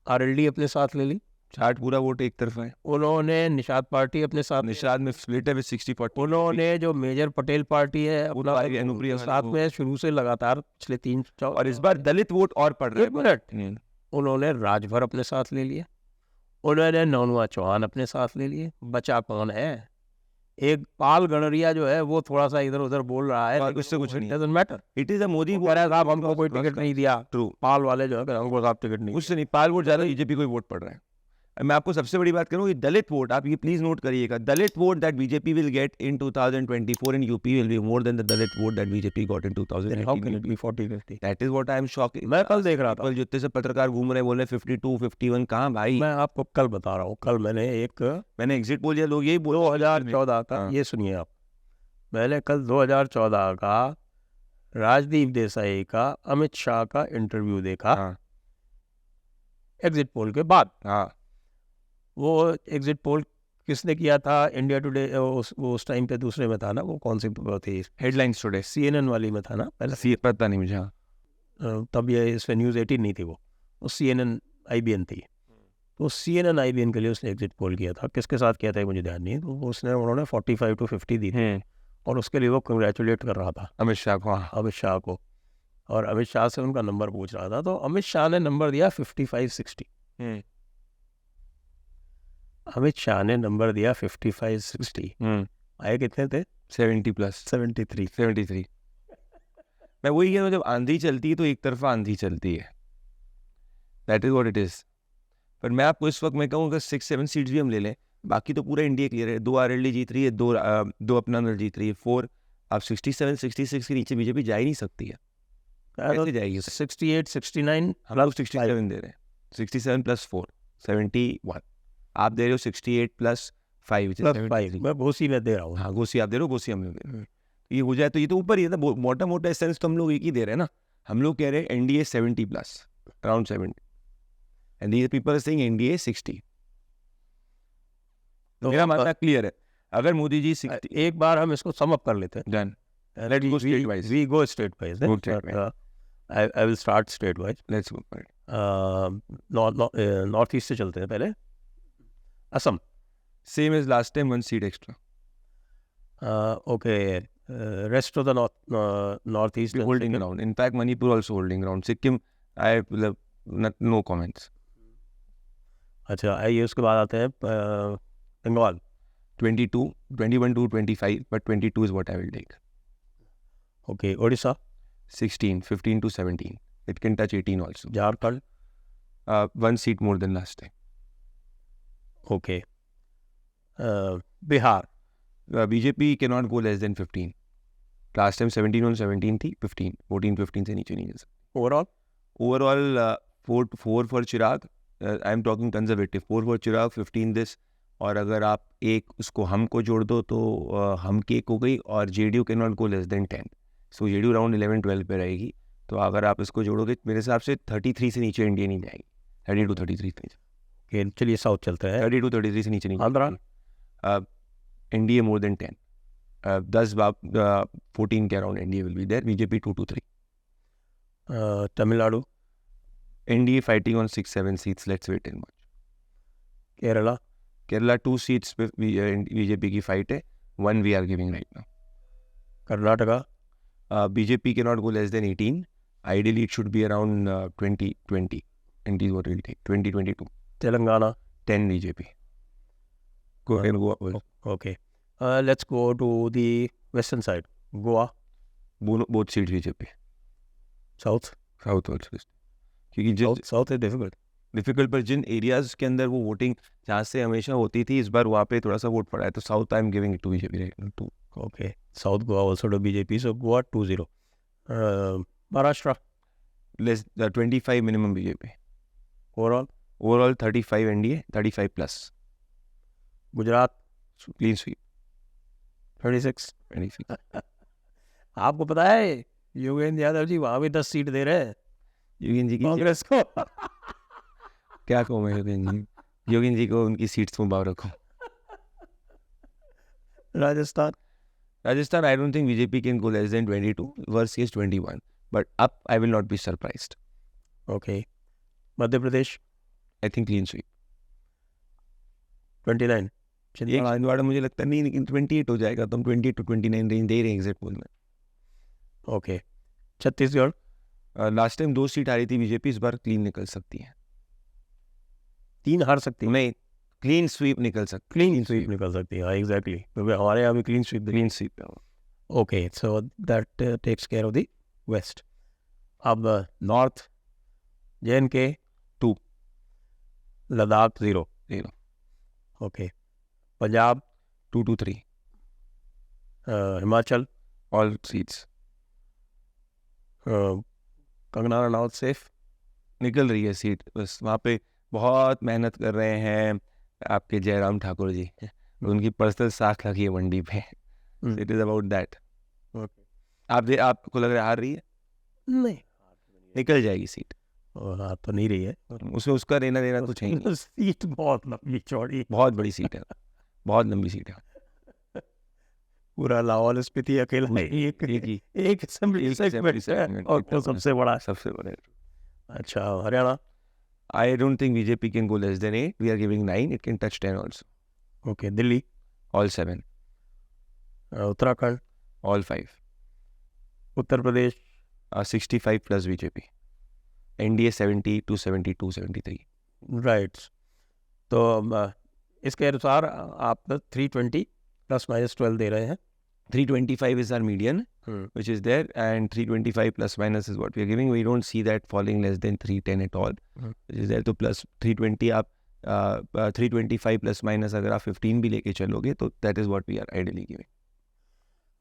आरएलडी अपने साथ ले ली, चार्ट पूरा वोट एक तरफा है। उन्होंने निषाद पार्टी अपने साथ, निषाद में स्प्लिट है विद 60-40। उन्होंने जो मेजर पटेल पार्टी है तो आएगी अनुप्रिया साथ में शुरू से लगातार पिछले 3 और इस बार दलित वोट और पड़ रहा है। एक मिनट, उन्होंने राजभर अपने साथ ले लिया, उन्होंने नौनुआ चौहान अपने साथ ले लिए। बचा कौन है? एक पाल गणरिया जो है वो थोड़ा सा इधर उधर बोल रहा है, और उससे कुछ नहीं। Doesn't matter. It is a Modi कह रहा है साहब हमको कोई टिकट नहीं दिया। ट्रू। पाल वाले जो है हमको साहब टिकट नहीं उससे नहीं, पाल वोट ज्यादा बीजेपी को ही वोट पड़ रहा है। मैं आपको सबसे बड़ी बात करूँ, ये दलित वोट, आप ये प्लीज नोट करिएगा, Dalit vote that BJP will get in 2024 in UP will be more than the Dalit vote that BJP got in 2018। 40-50। That is what I am shocking. मैं कल देख रहा था, कल जितने से पत्रकार घूम रहे बोले 52, 51, कहाँ भाई? मैं आपको कल बता रहा हूँ। कल मैंने एग्जिट पोल दिया, लोग यही बोल 2014 का, हाँ। ये सुनिए आप, मैंने कल 2014 का राजदीप देसाई का अमित शाह का इंटरव्यू देखा। हाँ, एग्जिट पोल के बाद। हाँ, वो एग्जिट पोल किसने किया था? इंडिया टुडे उस टाइम पे दूसरे में था ना, वो कौन सी थी? हेडलाइंस टुडे CNN वाली में था ना पहले। पता नहीं मुझे। हाँ, तब ये इसमें न्यूज़ 18 नहीं थी, वो CNN IBN थी। तो CNN IBN के लिए उसने एग्जिट पोल किया था। किसके साथ किया था मुझे ध्यान नहीं। तो उन्होंने 45 to 50 दी थी, और उसके लिए वो कंग्रेचुलेट कर रहा था अमित शाह को। हाँ, अमित शाह को, और अमित शाह से उनका नंबर पूछ रहा था। तो अमित शाह ने नंबर दिया 55-60। अमित शाह ने नंबर दिया 55-60। आए कितने थे? 70+, 73। मैं वही कह रहा हूँ, जब आंधी चलती है तो एक तरफा आंधी चलती है। That is what it is. पर मैं आपको इस वक्त मैं कहूँ अगर 6-7 सीट्स भी हम ले लें, बाकी तो पूरा इंडिया क्लियर है। 2 आरएलडी जीत रही है, 2 अपना दल जीत रही है, 4 आप 67-66 के नीचे बीजेपी जा ही नहीं सकती है। कैसे जाएगी? 68-69 हम लोग 67 दे रहे हैं। 67 + 4 71। आप दे रहे हो 68 + 5 5। मैं घोसी में दे रहा हूँ। हाँ, घोसी आप दे रहे हो, घोसी हम लोग दे रहे हैं। ये हो जाए तो ये तो ऊपर ही है ना, मोटा मोटा एसेंस तो हम लोग एक ही दे रहे हैं ना। हम लोग कह रहे हैं NDA 70+, around 70, and these people are saying NDA 60। तो मेरा मानना क्लियर है, अगर मोदी जी 60, एक बार हम इसको सम अप कर लेते हैं। Done, let's go state wise. We go state wise. Go state wise. I will start state wise. Let's go. North east से चलते हैं पहले। Assam. Same as last time, 1 seat extra. Okay, rest of the north east holding ground, in fact Manipur also holding ground. Sikkim I मतलब no comments. अच्छा, आइए उसके बाद आते हैं Bengal. 21 to 25, but 22 is what I will take. Okay, Orissa. 16, 15 to 17. It can touch 18 also. Jharkhand. 1 seat more than last time. Okay, Bihar. BJP cannot go less than 15. Last time 17 on 17 थी, 15, 14-15 से नीचे नहीं जा सकती। Overall 4 for Chirag. I am talking conservative. 4 for Chirag, 15 this. और अगर आप एक उसको हम को जोड़ दो तो हम की एक हो गई, और JDU can not go less then 10। So JDU around 11-12 पे रहेगी। तो अगर आप इसको जोड़ोगे मेरे हिसाब से 33 से नीचे इंडिया नहीं जाएगी। 32 to 33 से नीचे। चलिए साउथ चलते हैं। 32 to 33 से नीचे नहीं। आंध्रा। India more than 10। 14 के around India will be there. BJP 2 to 3। Tamil Nadu. India fighting on 6-7 seats. Let's wait and watch. Kerala 2 seats पे बीजेपी की फाइट है। 1 we are giving right now. Karnataka. BJP can not go less than 18। Ideally it should be around 20 and is what will take 20-22। Telangana. 10 BJP. Go ahead, go up. Okay. Let's go to the western side, Goa, both seat BJP, south, south also, क्योंकि जिस south is difficult. Difficult पर जिन areas के अंदर वो voting जहाँ से हमेशा होती थी, इस बार वहाँ पे थोड़ा सा वोट पड़ा है, तो south I am giving it to BJP right now two. Okay, south Goa also to BJP, so Goa 2-0। Maharashtra less 25 minimum BJP, overall, overall 35 NDA, 35 plus, Gujarat clean sweep 36। 26। आपको पता है योगेंद्र यादव जी वहाँ भी 10 सीट दे रहे हैं योगेंद्र जी की कांग्रेस को। क्या कहूँ मैं, योगेंद्र जी को उनकी सीट्स मुबारक रखो। राजस्थान, राजस्थान आई don't think BJP can go less then 22, worst case 21, but up I will not be surprised. Okay, Madhya Pradesh I think clean sweep. 29, ये छिंदवाड़ा, छिंदवाड़ा मुझे लगता नहीं, लेकिन 28 हो जाएगा, तो हम 28 to 29 रेंज दे रहे हैं एग्जिट पोल में। Okay, Chhattisgarh, last time 2 seat आ रही थी बीजेपी, इस बार क्लीन निकल सकती है। 3 हार सकती है, नहीं, क्लीन स्वीप निकल सकती, क्लीन स्वीप निकल सकती है। हाँ एग्जैक्टली, क्योंकि हमारे यहाँ भी clean sweep. Clean sweep. Okay, so that takes care of the west. अब north, JNK 2, Ladakh 0। Okay, Punjab 2 to 3, Himachal, all seats Kangana Ranaut safe. निकल रही है सीट, बस वहाँ पे बहुत मेहनत कर रहे हैं आपके जयराम ठाकुर जी, उनकी पर्सनल साख लगी है मंडी पे, इट इज अबाउट दैट। आपको लग रहा है हार रही है? नहीं, निकल जाएगी सीट, और हाथ तो नहीं रही है, उसमें उसका लेना देना तो चाहिए। सीट बहुत लंबी चौड़ी, बहुत बड़ी सीट है, बहुत लंबी सीट है। पूरा लाहौल स्पीति अकेला एक असेंबली सेगमेंट है, और वो सबसे बड़ा। सबसे बड़ा। अच्छा, Haryana, I don't think BJP can go less than 8. We are giving 9. It can touch 10 also. Okay, Delhi, All 7. Uttarakhand, All 5. Uttar Pradesh, 65 plus BJP. NDA 70 to 72, 73. Right. तो इसके अनुसार आप 320 ±12 दे रहे हैं। 325 is our median, which is there, and 325 plus minus is what we are giving. We don't see that falling less than 310 at all, which is there. तो plus 320 आप 325 plus minus अगर आप 15 भी लेके चलोगे, तो that is what we are ideally giving.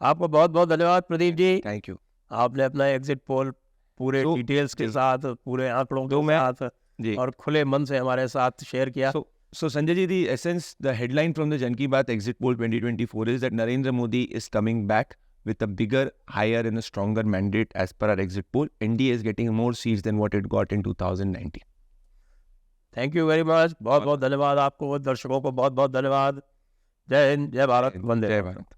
आपको बहुत बहुत धन्यवाद प्रदीप जी, Thank you. आपने अपना एग्जिट पोल पूरे So, डिटेल्स के साथ, पूरे आंकड़ों के साथ जी। और खुले मन से हमारे साथ शेयर किया। So Sanjay ji, the essence, the headline from the Jan Ki Baat exit poll 2024 is that Narendra Modi is coming back with a bigger, higher and a stronger mandate as per our exit poll. NDA is getting more seats than what it got in 2019. Thank you very much, बहुत बहुत धन्यवाद आपको, दर्शकों को बहुत बहुत धन्यवाद। जय हिंद, जय भारत, वंदे जय मातरम। भारत।